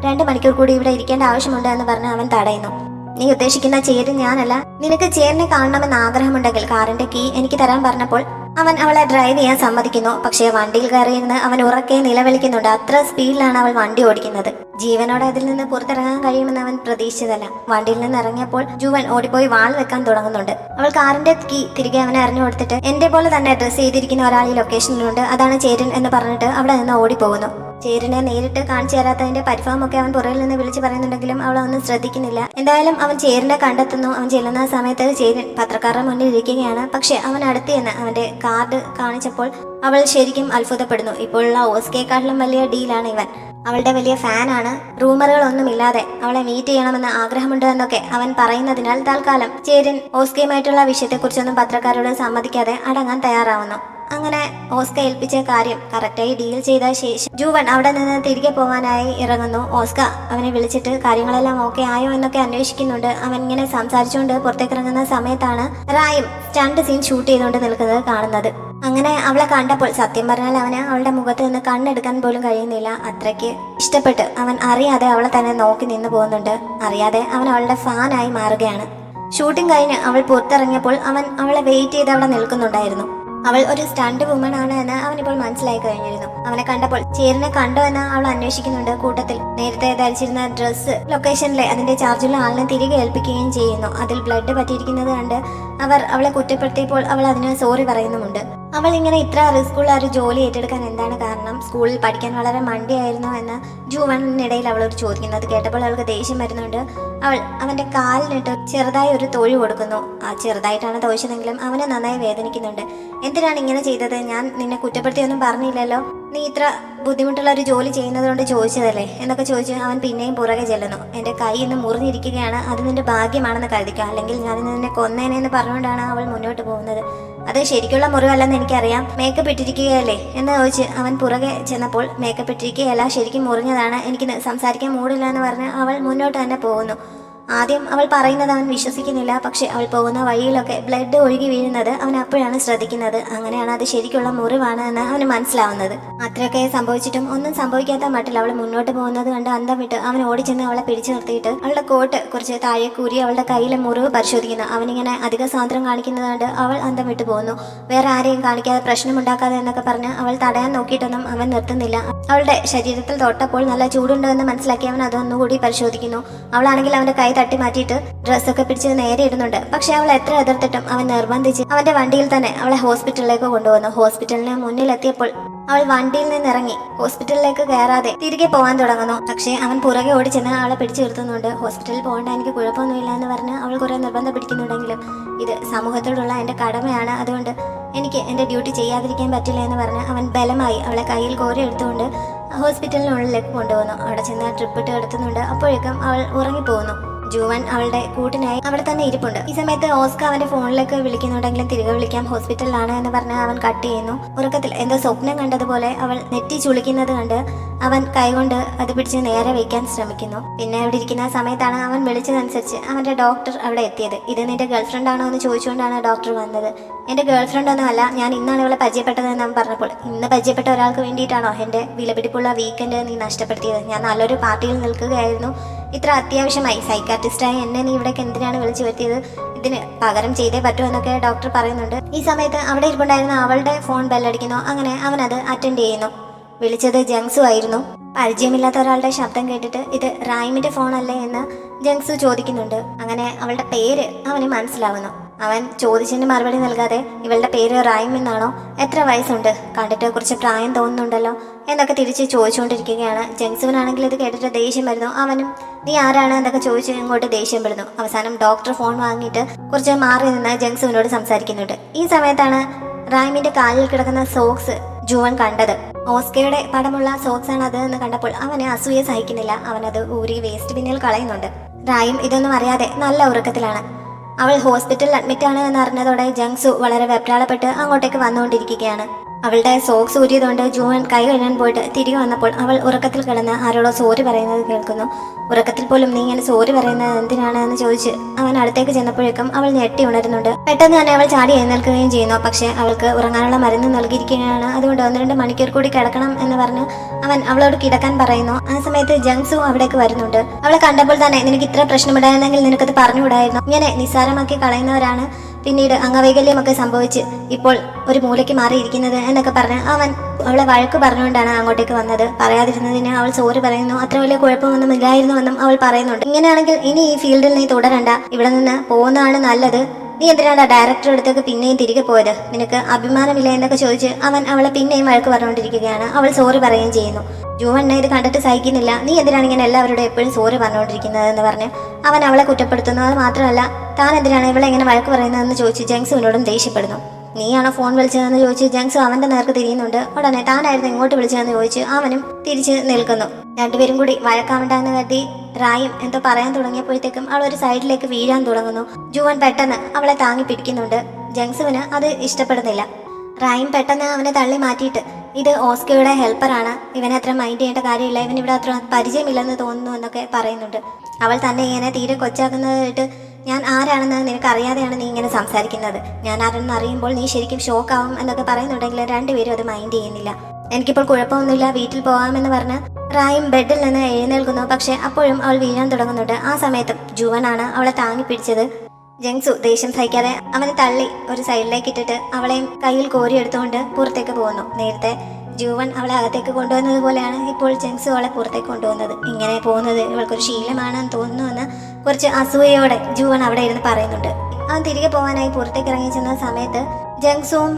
2 മണിക്കൂർ കൂടി ഇവിടെ ഇരിക്കേണ്ട ആവശ്യമുണ്ട് എന്ന് പറഞ്ഞ് അവൻ തടയുന്നു. നീ ഉദ്ദേശിക്കുന്ന ചേരി ഞാനല്ല, നിനക്ക് ചേരിനെ കാണണമെന്ന് ആഗ്രഹമുണ്ടെങ്കിൽ കാറിന്റെ കീ എനിക്ക് തരാൻ പറഞ്ഞപ്പോൾ അവൻ അവളെ ഡ്രൈവ് ചെയ്യാൻ സമ്മതിക്കുന്നു. പക്ഷേ വണ്ടിയിൽ കയറിയിരുന്ന് അവൻ ഉറക്കെ നിലവിളിക്കുന്നുണ്ട്. അത്ര സ്പീഡിലാണ് അവൾ വണ്ടി ഓടിക്കുന്നത്. ജീവനോടെ അതിൽ നിന്ന് പുറത്തിറങ്ങാൻ കഴിയുമെന്ന് അവൻ പ്രതീക്ഷിച്ചതല്ല. വണ്ടിയിൽ നിന്ന് ഇറങ്ങിയപ്പോൾ ജുവൻ ഓടിപ്പോയി വാൾ വെക്കാൻ തുടങ്ങുന്നുണ്ട്. അവൾ കാറിന്റെ കീ തിരികെ അവനെ അറിഞ്ഞു കൊടുത്തിട്ട് എന്റെ പോലെ തന്നെ ഡ്രസ് ചെയ്തിരിക്കുന്ന ഒരാൾ ഈ ലൊക്കേഷനിലുണ്ട്, അതാണ് ചേരൻ എന്ന് പറഞ്ഞിട്ട് അവിടെ നിന്ന് ഓടിപ്പോകുന്നു. ചേരനെ നേരിട്ട് കാണിച്ചു തരാത്തതിന്റെ പരിഭവമൊക്കെ അവൻ പുറകിൽ നിന്ന് വിളിച്ചു പറയുന്നുണ്ടെങ്കിലും അവൾ ഒന്നും ശ്രദ്ധിക്കുന്നില്ല. എന്തായാലും അവൻ ചേരനെ കണ്ടെത്തുന്നു. അവൻ ചെല്ലുന്ന സമയത്ത് ചേരൻ പത്രക്കാരുടെ മുന്നിൽ ഇരിക്കുകയാണ്. പക്ഷെ അവൻ അടുത്ത് ചെന്ന് അവന്റെ കാർഡ് കാണിച്ചപ്പോൾ അവൾ ശരിക്കും അത്ഭുതപ്പെടുന്നു. ഇപ്പോഴുള്ള ഓസ്കയെക്കാട്ടിലും വലിയ ഡീലാണ് ഇവൻ. അവളുടെ വലിയ ഫാനാണ്. റൂമറുകളൊന്നുമില്ലാതെ അവളെ മീറ്റ് ചെയ്യണമെന്ന് ആഗ്രഹമുണ്ട് എന്നൊക്കെ അവൻ പറയുന്നതിനാൽ തൽക്കാലം ചേരൻ ഓസ്കയുമായിട്ടുള്ള വിഷയത്തെക്കുറിച്ചൊന്നും പത്രക്കാരോട് സമ്മതിക്കാതെ അടങ്ങാൻ തയ്യാറാവുന്നു. അങ്ങനെ ഓസ്ക ഏൽപ്പിച്ച കാര്യം കറക്റ്റായി ഡീൽ ചെയ്ത ശേഷം ജുവൻ അവിടെ നിന്ന് തിരികെ പോവാനായി ഇറങ്ങുന്നു. ഓസ്ക അവനെ വിളിച്ചിട്ട് കാര്യങ്ങളെല്ലാം ഓക്കെ ആയോ എന്നൊക്കെ അന്വേഷിക്കുന്നുണ്ട്. അവൻ ഇങ്ങനെ സംസാരിച്ചുകൊണ്ട് പുറത്തേക്ക് ഇറങ്ങുന്ന സമയത്താണ് റായും സ്റ്റണ്ട് സീൻ ഷൂട്ട് ചെയ്തുകൊണ്ട് നിൽക്കുന്നത് കാണുന്നത്. അങ്ങനെ അവളെ കണ്ടപ്പോൾ സത്യം പറഞ്ഞാൽ അവന് അവളുടെ മുഖത്ത് നിന്ന് കണ്ണെടുക്കാൻ പോലും കഴിയുന്നില്ല. അത്രയ്ക്ക് ഇഷ്ടപ്പെട്ട് അവൻ അറിയാതെ അവളെ തന്നെ നോക്കി നിന്ന് പോകുന്നുണ്ട്. അറിയാതെ അവൻ അവളുടെ ഫാനായി മാറുകയാണ്. ഷൂട്ടിംഗ് കഴിഞ്ഞ് അവൾ പുറത്തിറങ്ങിയപ്പോൾ അവൻ അവളെ വെയിറ്റ് ചെയ്ത് അവിടെ നിൽക്കുന്നുണ്ടായിരുന്നു. അവൾ ഒരു സ്റ്റണ്ട് വുമൺ ആണ് എന്ന് അവനിപ്പോൾ മനസ്സിലായി കഴിഞ്ഞിരുന്നു. അവനെ കണ്ടപ്പോൾ ചേരനെ കണ്ടോ എന്ന് അവൾ അന്വേഷിക്കുന്നുണ്ട്. കൂട്ടത്തിൽ നേരത്തെ ധരിച്ചിരുന്ന ഡ്രസ്സ് ലൊക്കേഷനിലെ അതിന്റെ ചാർജുള്ള ആളിനെ തിരികെ ഏൽപ്പിക്കുകയും ചെയ്യുന്നു. അതിൽ ബ്ലഡ് പറ്റിയിരിക്കുന്നത് കണ്ട് അവർ അവളെ കുറ്റപ്പെടുത്തിയപ്പോൾ അവൾ അതിന് സോറി പറയുന്നുമുണ്ട്. അവൾ ഇങ്ങനെ ഇത്ര റിസ്ക്കുള്ള ഒരു ജോലി ഏറ്റെടുക്കാൻ എന്താണ് കാരണം? സ്കൂളിൽ പഠിക്കാൻ വളരെ മണ്ടിയായിരുന്നു എന്ന് ജുവനിടയിൽ അവളോട് ചോദിക്കുന്നത് കേട്ടപ്പോൾ അവൾക്ക് ദേഷ്യം വരുന്നുണ്ട്. അവൾ അവന്റെ കാലിനിട്ട് ചെറുതായി ഒരു തൊഴി കൊടുക്കുന്നു. ആ ചെറുതായിട്ടാണ് തോഴിച്ചതെങ്കിലും അവനെ നന്നായി വേദനിക്കുന്നുണ്ട്. എന്തിനാണ് ഇങ്ങനെ ചെയ്തത്? ഞാൻ നിന്നെ കുറ്റപ്പെടുത്തിയൊന്നും പറഞ്ഞില്ലല്ലോ. നീ ഇത്ര ബുദ്ധിമുട്ടുള്ള ഒരു ജോലി ചെയ്യുന്നത് കൊണ്ട് ചോദിച്ചതല്ലേ എന്നൊക്കെ ചോദിച്ച് അവൻ പിന്നെയും പുറകെ ചെല്ലുന്നു. എന്റെ കൈ ഇന്ന് മുറിഞ്ഞിരിക്കുകയാണ്, അത് നിന്റെ ഭാഗ്യമാണെന്ന് കരുതിക്കുക, അല്ലെങ്കിൽ ഞാൻ നിന്നെ കൊന്നേനെ എന്ന് പറഞ്ഞുകൊണ്ടാണ് അവൾ മുന്നോട്ട് പോകുന്നത്. അത് ശരിക്കുള്ള മുറിവല്ലെന്ന് എനിക്കറിയാം, മേക്കപ്പ് ഇട്ടിരിക്കുകയല്ലേ എന്ന് ചോദിച്ച് അവൻ പുറകെ ചെന്നപ്പോൾ മേക്കപ്പ് ഇട്ടിരിക്കുകയല്ല, ശരിക്കും മുറിഞ്ഞതാണ്, എനിക്ക് സംസാരിക്കാൻ മൂടില്ല എന്ന് പറഞ്ഞ് അവൾ മുന്നോട്ട് തന്നെ പോകുന്നു. ആദ്യം അവൾ പറയുന്നത് അവൻ വിശ്വസിക്കുന്നില്ല. പക്ഷെ അവൾ പോകുന്ന വഴിയിലൊക്കെ ബ്ലഡ് ഒഴുകി വീഴുന്നത് അവൻ അപ്പോഴാണ് ശ്രദ്ധിക്കുന്നത്. അങ്ങനെയാണ് അത് ശരിക്കുള്ള മുറിവാണ് എന്ന് അവന് മനസ്സിലാവുന്നത്. അത്രയൊക്കെ സംഭവിച്ചിട്ടും ഒന്നും സംഭവിക്കാത്ത മട്ടിൽ അവൾ മുന്നോട്ട് പോകുന്നത് കണ്ട് അന്തം വിട്ട് അവൻ ഓടിച്ചെന്ന് അവളെ പിടിച്ചു നിർത്തിയിട്ട് അവളുടെ കോട്ട് കുറച്ച് താഴെ കൂരി അവളുടെ കയ്യിലെ മുറിവ് പരിശോധിക്കുന്നു. അവനിങ്ങനെ അധിക സ്വാതന്ത്ര്യം കാണിക്കുന്നത് കണ്ട് അവൾ അന്തം വിട്ടു പോകുന്നു. വേറെ ആരെയും കാണിക്കാതെ പ്രശ്നമുണ്ടാക്കാതെ എന്നൊക്കെ പറഞ്ഞ് അവൾ തടയാൻ നോക്കിയിട്ടൊന്നും അവൻ നിർത്തുന്നില്ല. അവളുടെ ശരീരത്തിൽ തൊട്ടപ്പോൾ നല്ല ചൂടുണ്ടോ എന്ന് മനസ്സിലാക്കി അവൻ അതൊന്നുകൂടി പരിശോധിക്കുന്നു. അവളാണെങ്കിൽ അവന്റെ കൈ തട്ടി മാറ്റിയിട്ട് ഡ്രസ്സൊക്കെ പിടിച്ച് നേരെ ഇടുന്നുണ്ട്. പക്ഷെ അവൾ എത്ര എതിർത്തിട്ടും അവൻ നിർബന്ധിച്ച് അവന്റെ വണ്ടിയിൽ തന്നെ അവളെ ഹോസ്പിറ്റലിലേക്ക് കൊണ്ടുവന്നു. ഹോസ്പിറ്റലിന് മുന്നിലെത്തിയപ്പോൾ അവൾ വണ്ടിയിൽ നിന്നിറങ്ങി ഹോസ്പിറ്റലിലേക്ക് കയറാതെ തിരികെ പോകാൻ തുടങ്ങുന്നു. പക്ഷേ അവൻ പുറകെ ഓടിച്ചെന്ന് അവളെ പിടിച്ചു നിർത്തുന്നുണ്ട്. ഹോസ്പിറ്റലിൽ പോകേണ്ട, എനിക്ക് കുഴപ്പമൊന്നുമില്ല എന്ന് പറഞ്ഞ് അവൾ കുറെ നിർബന്ധം പിടിക്കുന്നുണ്ടെങ്കിലും ഇത് സമൂഹത്തോടുള്ള എൻ്റെ കടമയാണ്, അതുകൊണ്ട് എനിക്ക് എൻ്റെ ഡ്യൂട്ടി ചെയ്യാതിരിക്കാൻ പറ്റില്ല എന്ന് പറഞ്ഞ് അവൻ ബലമായി അവളെ കയ്യിൽ കോരി എടുത്തുകൊണ്ട് ഹോസ്പിറ്റലിനുള്ളിലേക്ക് കൊണ്ടുപോകുന്നു. അവിടെ ചെന്ന് ട്രിപ്പിട്ട് എടുത്തുന്നുണ്ട്. അപ്പോഴേക്കും അവൾ ഉറങ്ങിപ്പോകുന്നു. ജുവൻ അവളുടെ കൂട്ടിനായി അവിടെ തന്നെ ഇരിപ്പുണ്ട്. ഈ സമയത്ത് ഓസ്ക അവന്റെ ഫോണിലേക്ക് വിളിക്കുന്നുണ്ടെങ്കിലും തിരികെ വിളിക്കാം, ഹോസ്പിറ്റലിലാണ് എന്ന് പറഞ്ഞ് അവൻ കട്ട് ചെയ്യുന്നു. ഉറക്കത്തിൽ എന്തോ സ്വപ്നം കണ്ടതുപോലെ അവൾ നെറ്റി ചുളിക്കുന്നത് കണ്ട് അവൻ കൈകൊണ്ട് അത് പിടിച്ച് നേരെ വയ്ക്കാൻ ശ്രമിക്കുന്നു. പിന്നെ അവിടെ ഇരിക്കുന്ന സമയത്താണ് അവൻ വിളിച്ചതനുസരിച്ച് അവന്റെ ഡോക്ടർ അവിടെ എത്തിയത്. ഇത് നിന്റെ ഗേൾഫ്രണ്ട് ആണോ എന്ന് ചോദിച്ചുകൊണ്ടാണ് ഡോക്ടർ വന്നത്. എന്റെ ഗേൾഫ്രണ്ട് ഒന്നും അല്ല, ഞാൻ ഇന്നാണ് ഇവളെ പരിചയപ്പെട്ടതെന്ന് അവൻ പറഞ്ഞപ്പോൾ, ഇന്ന് പരിചയപ്പെട്ട ഒരാൾക്ക് വേണ്ടിയിട്ടാണോ എന്റെ വിലപിടിപ്പുള്ള വീക്കെൻഡ് നീ നഷ്ടപ്പെടുത്തിയത്? ഞാൻ നല്ലൊരു പാർട്ടിയിൽ നിൽക്കുകയായിരുന്നു, ഇത്ര അത്യാവശ്യമായി സൈക്കാട്രിസ്റ്റായി എന്നെ നീ ഇവിടേക്ക് എന്തിനാണ് വിളിച്ചു വരുത്തിയത്? ഇതിന് പകരം ചെയ്തേ പറ്റൂ എന്നൊക്കെ ഡോക്ടർ പറയുന്നുണ്ട്. ഈ സമയത്ത് അവിടെ ഇരിപ്പുണ്ടായിരുന്ന അവളുടെ ഫോൺ ബെല്ലടിക്കുന്നു. അങ്ങനെ അവൻ അത് അറ്റൻഡ് ചെയ്യുന്നു. വിളിച്ചത് ജങ്സു ആയിരുന്നു. പരിചയമില്ലാത്ത ഒരാളുടെ ശബ്ദം കേട്ടിട്ട് ഇത് റായിമിന്റെ ഫോണല്ലേ എന്ന് ജങ്സു ചോദിക്കുന്നുണ്ട്. അങ്ങനെ അവളുടെ പേര് അവന് മനസ്സിലാവുന്നു. അവൻ ചോദിച്ചതിന് മറുപടി നൽകാതെ ഇവളുടെ പേര് റായിം എന്നാണോ, എത്ര വയസ്സുണ്ട്, കണ്ടിട്ട് കുറച്ച് പ്രായം തോന്നുന്നുണ്ടല്ലോ എന്നൊക്കെ തിരിച്ച് ചോദിച്ചുകൊണ്ടിരിക്കുകയാണ്. ജങ്സുവിനാണെങ്കിൽ ഇത് കേട്ടിട്ട് ദേഷ്യം വരുന്നു. അവനും നീ ആരാണ് എന്നൊക്കെ ചോദിച്ച് ഇങ്ങോട്ട് ദേഷ്യം പെടുന്നു. അവസാനം ഡോക്ടർ ഫോൺ വാങ്ങിയിട്ട് കുറച്ച് മാറി നിന്ന് ജങ്സുവിനോട് സംസാരിക്കുന്നുണ്ട്. ഈ സമയത്താണ് റായിമിന്റെ കാലിൽ കിടക്കുന്ന സോക്സ് ജുവൻ കണ്ടത്. ഓസ്കയുടെ പടമുള്ള സോക്സ് ആണ് അത് എന്ന് കണ്ടപ്പോൾ അവന് അസൂയ സഹിക്കുന്നില്ല. അവനത് ഊരി വേസ്റ്റ് ബിന്നിൽ കളയുന്നുണ്ട്. റായിം ഇതൊന്നും അറിയാതെ നല്ല ഉറക്കത്തിലാണ്. അവൾ ഹോസ്പിറ്റലിൽ അഡ്മിറ്റ് ആണ് എന്ന് അറിഞ്ഞതോടെ ജങ്സു വളരെ വെപ്രാളപ്പെട്ട് അങ്ങോട്ടേക്ക് വന്നുകൊണ്ടിരിക്കുകയാണ്. അവളുടെ സോക്സ് ഊരിയതുകൊണ്ട് ജുവൻ കൈ കഴുകാൻ പോയിട്ട് തിരികെ വന്നപ്പോൾ അവൾ ഉറക്കത്തിൽ കിടന്ന് ആരോടോ സോറി പറയുന്നത് കേൾക്കുന്നു. ഉറക്കത്തിൽ പോലും നീ ഇങ്ങനെ സോറി പറയുന്നത് എന്തിനാണ് എന്ന് ചോദിച്ച് അവൻ അടുത്തേക്ക് ചെന്നപ്പോഴേക്കും അവൾ ഞെട്ടി ഉണരുന്നുണ്ട്. പെട്ടെന്ന് തന്നെ അവൾ ചാടി എഴുന്നേൽക്കുകയും ചെയ്യുന്നു. പക്ഷെ അവൾക്ക് ഉറങ്ങാനുള്ള മരുന്ന് നൽകിയിരിക്കുകയാണ്. അതുകൊണ്ട് 1-2 മണിക്കൂർ കൂടി കിടക്കണം എന്ന് പറഞ്ഞ് അവൻ അവളോട് കിടക്കാൻ പറയുന്നു. ആ സമയത്ത് ജങ്സു അവിടേക്ക് വരുന്നുണ്ട്. അവളെ കണ്ടപ്പോൾ തന്നെ നിനക്ക് ഇത്ര പ്രശ്നമുണ്ടായിരുന്നെങ്കിൽ നിനക്കത് പറഞ്ഞുകൂടായിരുന്നു, ഇങ്ങനെ നിസ്സാരമാക്കി കളയുന്നവരാണ് പിന്നീട് അംഗവൈകല്യമൊക്കെ സംഭവിച്ച് ഇപ്പോൾ ഒരു മൂലയ്ക്ക് മാറിയിരിക്കുന്നത് എന്നൊക്കെ പറഞ്ഞ് അവൻ അവളെ വഴക്ക് പറഞ്ഞുകൊണ്ടാണ് അങ്ങോട്ടേക്ക് വന്നത്. പറയാതിരുന്നതിന് അവൾ സോറി പറയുന്നു. അത്ര വലിയ കുഴപ്പമൊന്നും ഇല്ലായിരുന്നുവെന്നും അവൾ പറയുന്നുണ്ട്. ഇങ്ങനെയാണെങ്കിൽ ഇനി ഈ ഫീൽഡിൽ നീ തുടരണ്ട, ഇവിടെ നിന്ന് പോകുന്നതാണ് നല്ലത്. നീ എന്തിനാണ് ഡയറക്ടറുടെ അടുത്തേക്ക് പിന്നെയും തിരികെ പോയത്? നിനക്ക് അഭിമാനമില്ല എന്നൊക്കെ ചോദിച്ച് അവൻ അവളെ പിന്നെയും വഴക്ക് പറഞ്ഞുകൊണ്ടിരിക്കുകയാണ്. അവൾ സോറി പറയുകയും ചെയ്യുന്നു. ജുവണ്ണ ഇത് കണ്ടിട്ട് സഹിക്കുന്നില്ല. നീ എന്തിനാണ് ഇങ്ങനെ എല്ലാവരോടും എപ്പോഴും സോറി പറഞ്ഞുകൊണ്ടിരിക്കുന്നത് എന്ന് പറഞ്ഞ് അവൻ അവളെ കുറ്റപ്പെടുത്തുന്നു. അത് മാത്രമല്ല, താൻ എന്തിനാണ് ഇവളെ ഇങ്ങനെ വഴക്ക് പറയുന്നതെന്ന് ചോദിച്ച് ജങ്സുവിനോടും ദേഷ്യപ്പെടുന്നു. നീയാണോ ഫോൺ വിളിച്ചതെന്ന് ചോദിച്ച് ജങ്സു അവന്റെ നേർക്ക് തിരിയുന്നുണ്ട്. ഉടനെ താനായിരുന്നു ഇങ്ങോട്ട് വിളിച്ചതെന്ന് ചോദിച്ച് അവനും തിരിച്ച് നിൽക്കുന്നു. രണ്ടുപേരും കൂടി വഴക്കാവണ്ടെന്ന് കരുതി റായും എന്തോ പറയാൻ തുടങ്ങിയപ്പോഴത്തേക്കും അവൾ ഒരു സൈഡിലേക്ക് വീഴാൻ തുടങ്ങുന്നു. ജുവൻ പെട്ടെന്ന് അവളെ താങ്ങി പിടിക്കുന്നുണ്ട്. ജങ്സുവിന് അത് ഇഷ്ടപ്പെടുന്നില്ല. റായും പെട്ടെന്ന് അവനെ തള്ളി മാറ്റിയിട്ട്, ഇത് ഓസ്കയുടെ ഹെൽപ്പറാണ്, ഇവനെ അത്ര മൈൻഡ് ചെയ്യേണ്ട കാര്യമില്ല, ഇവൻ ഇവിടെ അത്ര പരിചയമില്ലെന്ന് തോന്നുന്നു എന്നൊക്കെ പറയുന്നുണ്ട്. അവൾ തന്നെ ഇങ്ങനെ തീരെ കൊച്ചാക്കുന്നതായിട്ട്, ഞാൻ ആരാണെന്ന് നിനക്കറിയാതെയാണ് നീ ഇങ്ങനെ സംസാരിക്കുന്നത്, ഞാൻ ആരെന്ന് അറിയുമ്പോൾ നീ ശരിക്കും ഷോക്കാവും എന്നൊക്കെ പറയുന്നുണ്ടെങ്കിൽ രണ്ടുപേരും അത് മൈൻഡ് ചെയ്യുന്നില്ല. എനിക്കിപ്പോൾ കുഴപ്പമൊന്നുമില്ല, വീട്ടിൽ പോകാമെന്ന് പറഞ്ഞ് റായും ബെഡിൽ നിന്ന് എഴുന്നേൽക്കുന്നു. പക്ഷെ അപ്പോഴും അവൾ വീഴാൻ തുടങ്ങുന്നുണ്ട്. ആ സമയത്തും ജുവനാണ് അവളെ താങ്ങി പിടിച്ചത്. ജങ്സു ദേഷ്യം സഹിക്കാതെ അവനെ തള്ളി ഒരു സൈഡിലേക്ക് ഇട്ടിട്ട് അവളെയും കയ്യിൽ കോരിയെടുത്തുകൊണ്ട് പുറത്തേക്ക് പോകുന്നു. നേരത്തെ ജുവൻ അവളെ അകത്തേക്ക് കൊണ്ടുവന്നത് പോലെയാണ് ഇപ്പോൾ ജങ്സു അവളെ പുറത്തേക്ക് കൊണ്ടുവന്നത്. ഇങ്ങനെ പോകുന്നത് ഇവൾക്കൊരു ശീലമാണെന്ന് തോന്നുന്നുവെന്ന് കുറച്ച് അസൂയയോടെ ജുവൻ അവിടെ ഇരുന്ന് പറയുന്നുണ്ട്. അവൻ തിരികെ പോകാനായി പുറത്തേക്ക് ഇറങ്ങി ചെന്ന സമയത്ത് ജങ്സുവും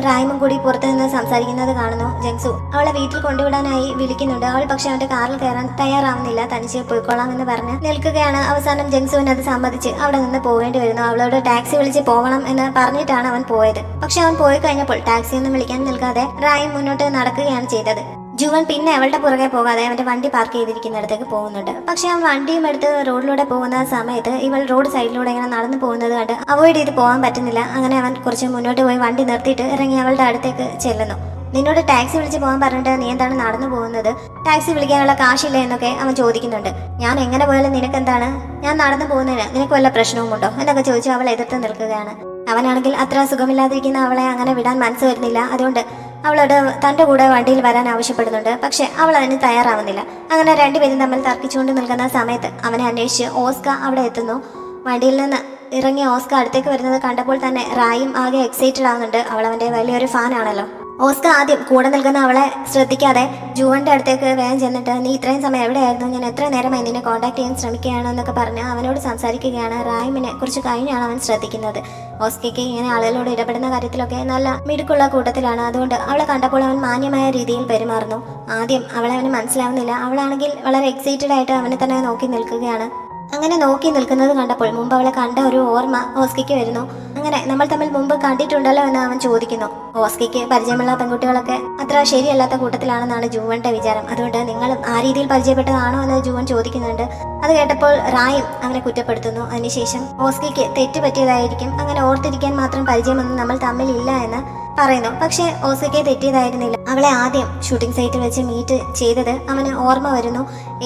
റായിമും കൂടി പുറത്തു നിന്ന് സംസാരിക്കുന്നത് കാണുന്നു. ജങ്സു അവളെ വീട്ടിൽ കൊണ്ടുവിടാനായി വിളിക്കുന്നുണ്ട്. അവൾ പക്ഷെ അവന്റെ കാറിൽ കയറാൻ തയ്യാറാവുന്നില്ല. തനിച്ച് പോയിക്കൊള്ളാം എന്ന് പറഞ്ഞ് നിൽക്കുകയാണ്. അവസാനം ജങ്സുവിന് അത് സമ്മതിച്ച് അവിടെ നിന്ന് പോകേണ്ടി വരുന്നു. അവളോട് ടാക്സി വിളിച്ച് പോകണം എന്ന് പറഞ്ഞിട്ടാണ് അവൻ പോയത്. പക്ഷെ അവൻ പോയി കഴിഞ്ഞപ്പോൾ ടാക്സിയൊന്നും വിളിക്കാൻ നിൽക്കാതെ റായും മുന്നോട്ട് നടക്കുകയാണ് ചെയ്തത്. ജുവൻ പിന്നെ അവളുടെ പുറകെ പോകാതെ അവന്റെ വണ്ടി പാർക്ക് ചെയ്തിരിക്കുന്നിടത്തേക്ക് പോകുന്നുണ്ട്. പക്ഷെ അവൻ വണ്ടിയും എടുത്ത് റോഡിലൂടെ പോകുന്ന സമയത്ത് ഇവൾ റോഡ് സൈഡിലൂടെ ഇങ്ങനെ നടന്നു പോകുന്നത് കണ്ട് അവോയ്ഡ് ചെയ്ത് പോകാൻ പറ്റുന്നില്ല. അങ്ങനെ അവൻ കുറച്ച് മുന്നോട്ട് പോയി വണ്ടി നിർത്തിയിട്ട് ഇറങ്ങി അവളുടെ അടുത്തേക്ക് ചെല്ലുന്നു. നിന്നോട് ടാക്സി വിളിച്ച് പോകാൻ പറഞ്ഞിട്ട് നീ എന്താണ് നടന്നു പോകുന്നത്? ടാക്സി വിളിക്കാനുള്ള കാശില്ല എന്നൊക്കെ അവൻ ചോദിക്കുന്നുണ്ട്. ഞാൻ എങ്ങനെ പോയാലും നിനക്കെന്താണ്? ഞാൻ നടന്നു പോകുന്നതിന് നിനക്ക് വല്ല പ്രശ്നവുമുണ്ടോ എന്നൊക്കെ ചോദിച്ചു അവൾ എതിർത്ത് നിൽക്കുകയാണ്. അവനാണെങ്കിൽ അത്ര സുഖമില്ലാതിരിക്കുന്ന അവളെ അങ്ങനെ വിടാൻ മനസ്സ് വരുന്നില്ല. അതുകൊണ്ട് അവളോട് തൻ്റെ കൂടെ വണ്ടിയിൽ വരാൻ ആവശ്യപ്പെടുന്നുണ്ട്. പക്ഷെ അവൾ അതിന് തയ്യാറാവുന്നില്ല. അങ്ങനെ രണ്ടുപേരും തമ്മിൽ തർക്കിച്ചുകൊണ്ട് നിൽക്കുന്ന സമയത്ത് അവനെ അന്വേഷിച്ച് ഓസ്ക അവിടെ എത്തുന്നു. വണ്ടിയിൽ നിന്ന് ഇറങ്ങിയ ഓസ്ക അടുത്തേക്ക് വരുന്നത് കണ്ടപ്പോൾ തന്നെ റായും ആകെ എക്സൈറ്റഡ് ആവുന്നുണ്ട്. അവൾ അവൻ്റെ വലിയൊരു ഫാനാണല്ലോ. ഓസ്ക ആദ്യം കൂടെ നിൽക്കുന്ന അവളെ ശ്രദ്ധിക്കാതെ ജുവന്റെ അടുത്തേക്ക് വേഗം ചെന്നിട്ട്, നീ ഇത്രയും സമയം എവിടെയായിരുന്നു? ഞാൻ എത്ര നേരമായി നിന്നെ കോൺടാക്ട് ചെയ്യാൻ ശ്രമിക്കുകയാണ് എന്നൊക്കെ പറഞ്ഞ് അവനോട് സംസാരിക്കുകയാണ്. റായിമിനെ കുറിച്ച് കഴിഞ്ഞാണ് അവൻ ശ്രദ്ധിക്കുന്നത്. ഓസ്കയ്ക്ക് ഇങ്ങനെ ആളുകളോട് ഇടപെടുന്ന കാര്യത്തിലൊക്കെ നല്ല മിടുക്കുള്ള കൂട്ടത്തിലാണ്. അതുകൊണ്ട് അവളെ കണ്ടപ്പോൾ അവൻ മാന്യമായ രീതിയിൽ പെരുമാറുന്നു. ആദ്യം അവളെ അവന് മനസ്സിലാവുന്നില്ല. അവളാണെങ്കിൽ വളരെ എക്സൈറ്റഡ് ആയിട്ട് അവനെ തന്നെ നോക്കി നിൽക്കുകയാണ്. അങ്ങനെ നോക്കി നിൽക്കുന്നത് കണ്ടപ്പോൾ മുമ്പ് അവളെ കണ്ട ഒരു ഓർമ്മ ഓസ്കയ്ക്ക് വരുന്നു. അങ്ങനെ നമ്മൾ തമ്മിൽ മുമ്പ് കണ്ടിട്ടുണ്ടല്ലോ എന്ന് അവൻ ചോദിക്കുന്നു. ഓസ്കയ്ക്ക് പരിചയമുള്ള പെൺകുട്ടികളൊക്കെ അത്ര ശരിയല്ലാത്ത കൂട്ടത്തിലാണെന്നാണ് ജുവന്റെ വിചാരം. അതുകൊണ്ട് നിങ്ങളും ആ രീതിയിൽ പരിചയപ്പെട്ടതാണോ എന്ന് ജുവൻ ചോദിക്കുന്നുണ്ട്. അത് കേട്ടപ്പോൾ റായും അവനെ കുറ്റപ്പെടുത്തുന്നു. അതിനുശേഷം ഓസ്കയ്ക്ക് തെറ്റ് പറ്റിയതായിരിക്കും, അങ്ങനെ ഓർത്തിരിക്കാൻ മാത്രം പരിചയമൊന്നും നമ്മൾ തമ്മിലില്ല എന്ന് പറയുന്നു. പക്ഷെ ഓസ്കയ്ക്ക് തെറ്റിയതായിരുന്നില്ല. അവളെ ആദ്യം ഷൂട്ടിംഗ് സൈറ്റിൽ വെച്ച് മീറ്റ് ചെയ്തത് അവന് ഓർമ്മ വരുന്നു.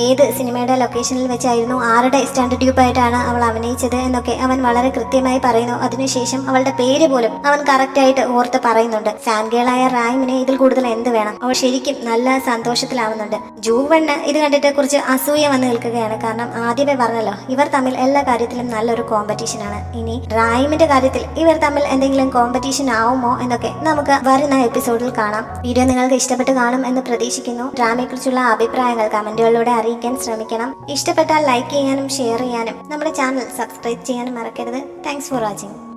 ഏത് സിനിമയുടെ ലൊക്കേഷനിൽ വെച്ചായിരുന്നു, ആരുടെ സ്റ്റണ്ട് ട്യൂബായിട്ടാണ് അവൾ അഭിനയിച്ചത് എന്നൊക്കെ അവൻ വളരെ കൃത്യമായി പറയുന്നു. അതിനുശേഷം അവളുടെ പേര് പോലും അവൻ കറക്റ്റായിട്ട് ഓർത്ത് പറയുന്നുണ്ട്. ഫാൻ ഗേളായ റായിമിനെ ഇതിൽ കൂടുതൽ എന്ത് വേണം? അവൾ ശരിക്കും നല്ല സന്തോഷത്തിലാവുന്നുണ്ട്. ജൂവണ് ഇത് കണ്ടിട്ട് കുറച്ച് അസൂയ വന്ന് നിൽക്കുകയാണ്. കാരണം ആദ്യമേ പറഞ്ഞല്ലോ, ഇവർ തമ്മിൽ എല്ലാ കാര്യത്തിലും നല്ലൊരു കോമ്പറ്റീഷൻ ആണ്. ഇനി റായിമിന്റെ കാര്യത്തിൽ ഇവർ തമ്മിൽ എന്തെങ്കിലും കോമ്പറ്റീഷൻ ആവുമോ എന്നൊക്കെ നമുക്ക് വരുന്ന എപ്പിസോഡിൽ കാണാം. വീഡിയോ നിങ്ങൾക്ക് ഇഷ്ടപ്പെട്ട് കാണും എന്ന് പ്രതീക്ഷിക്കുന്നു. ഡ്രാമയെക്കുറിച്ചുള്ള അഭിപ്രായങ്ങൾ കമന്റുകളിലൂടെ അറിയിക്കാൻ ശ്രമിക്കണം. ഇഷ്ടപ്പെട്ടാൽ ലൈക്ക് ചെയ്യാനും ഷെയർ ചെയ്യാനും നമ്മുടെ ചാനൽ സബ്സ്ക്രൈബ് ചെയ്യാനും മറക്കരുത്. Thanks for watching.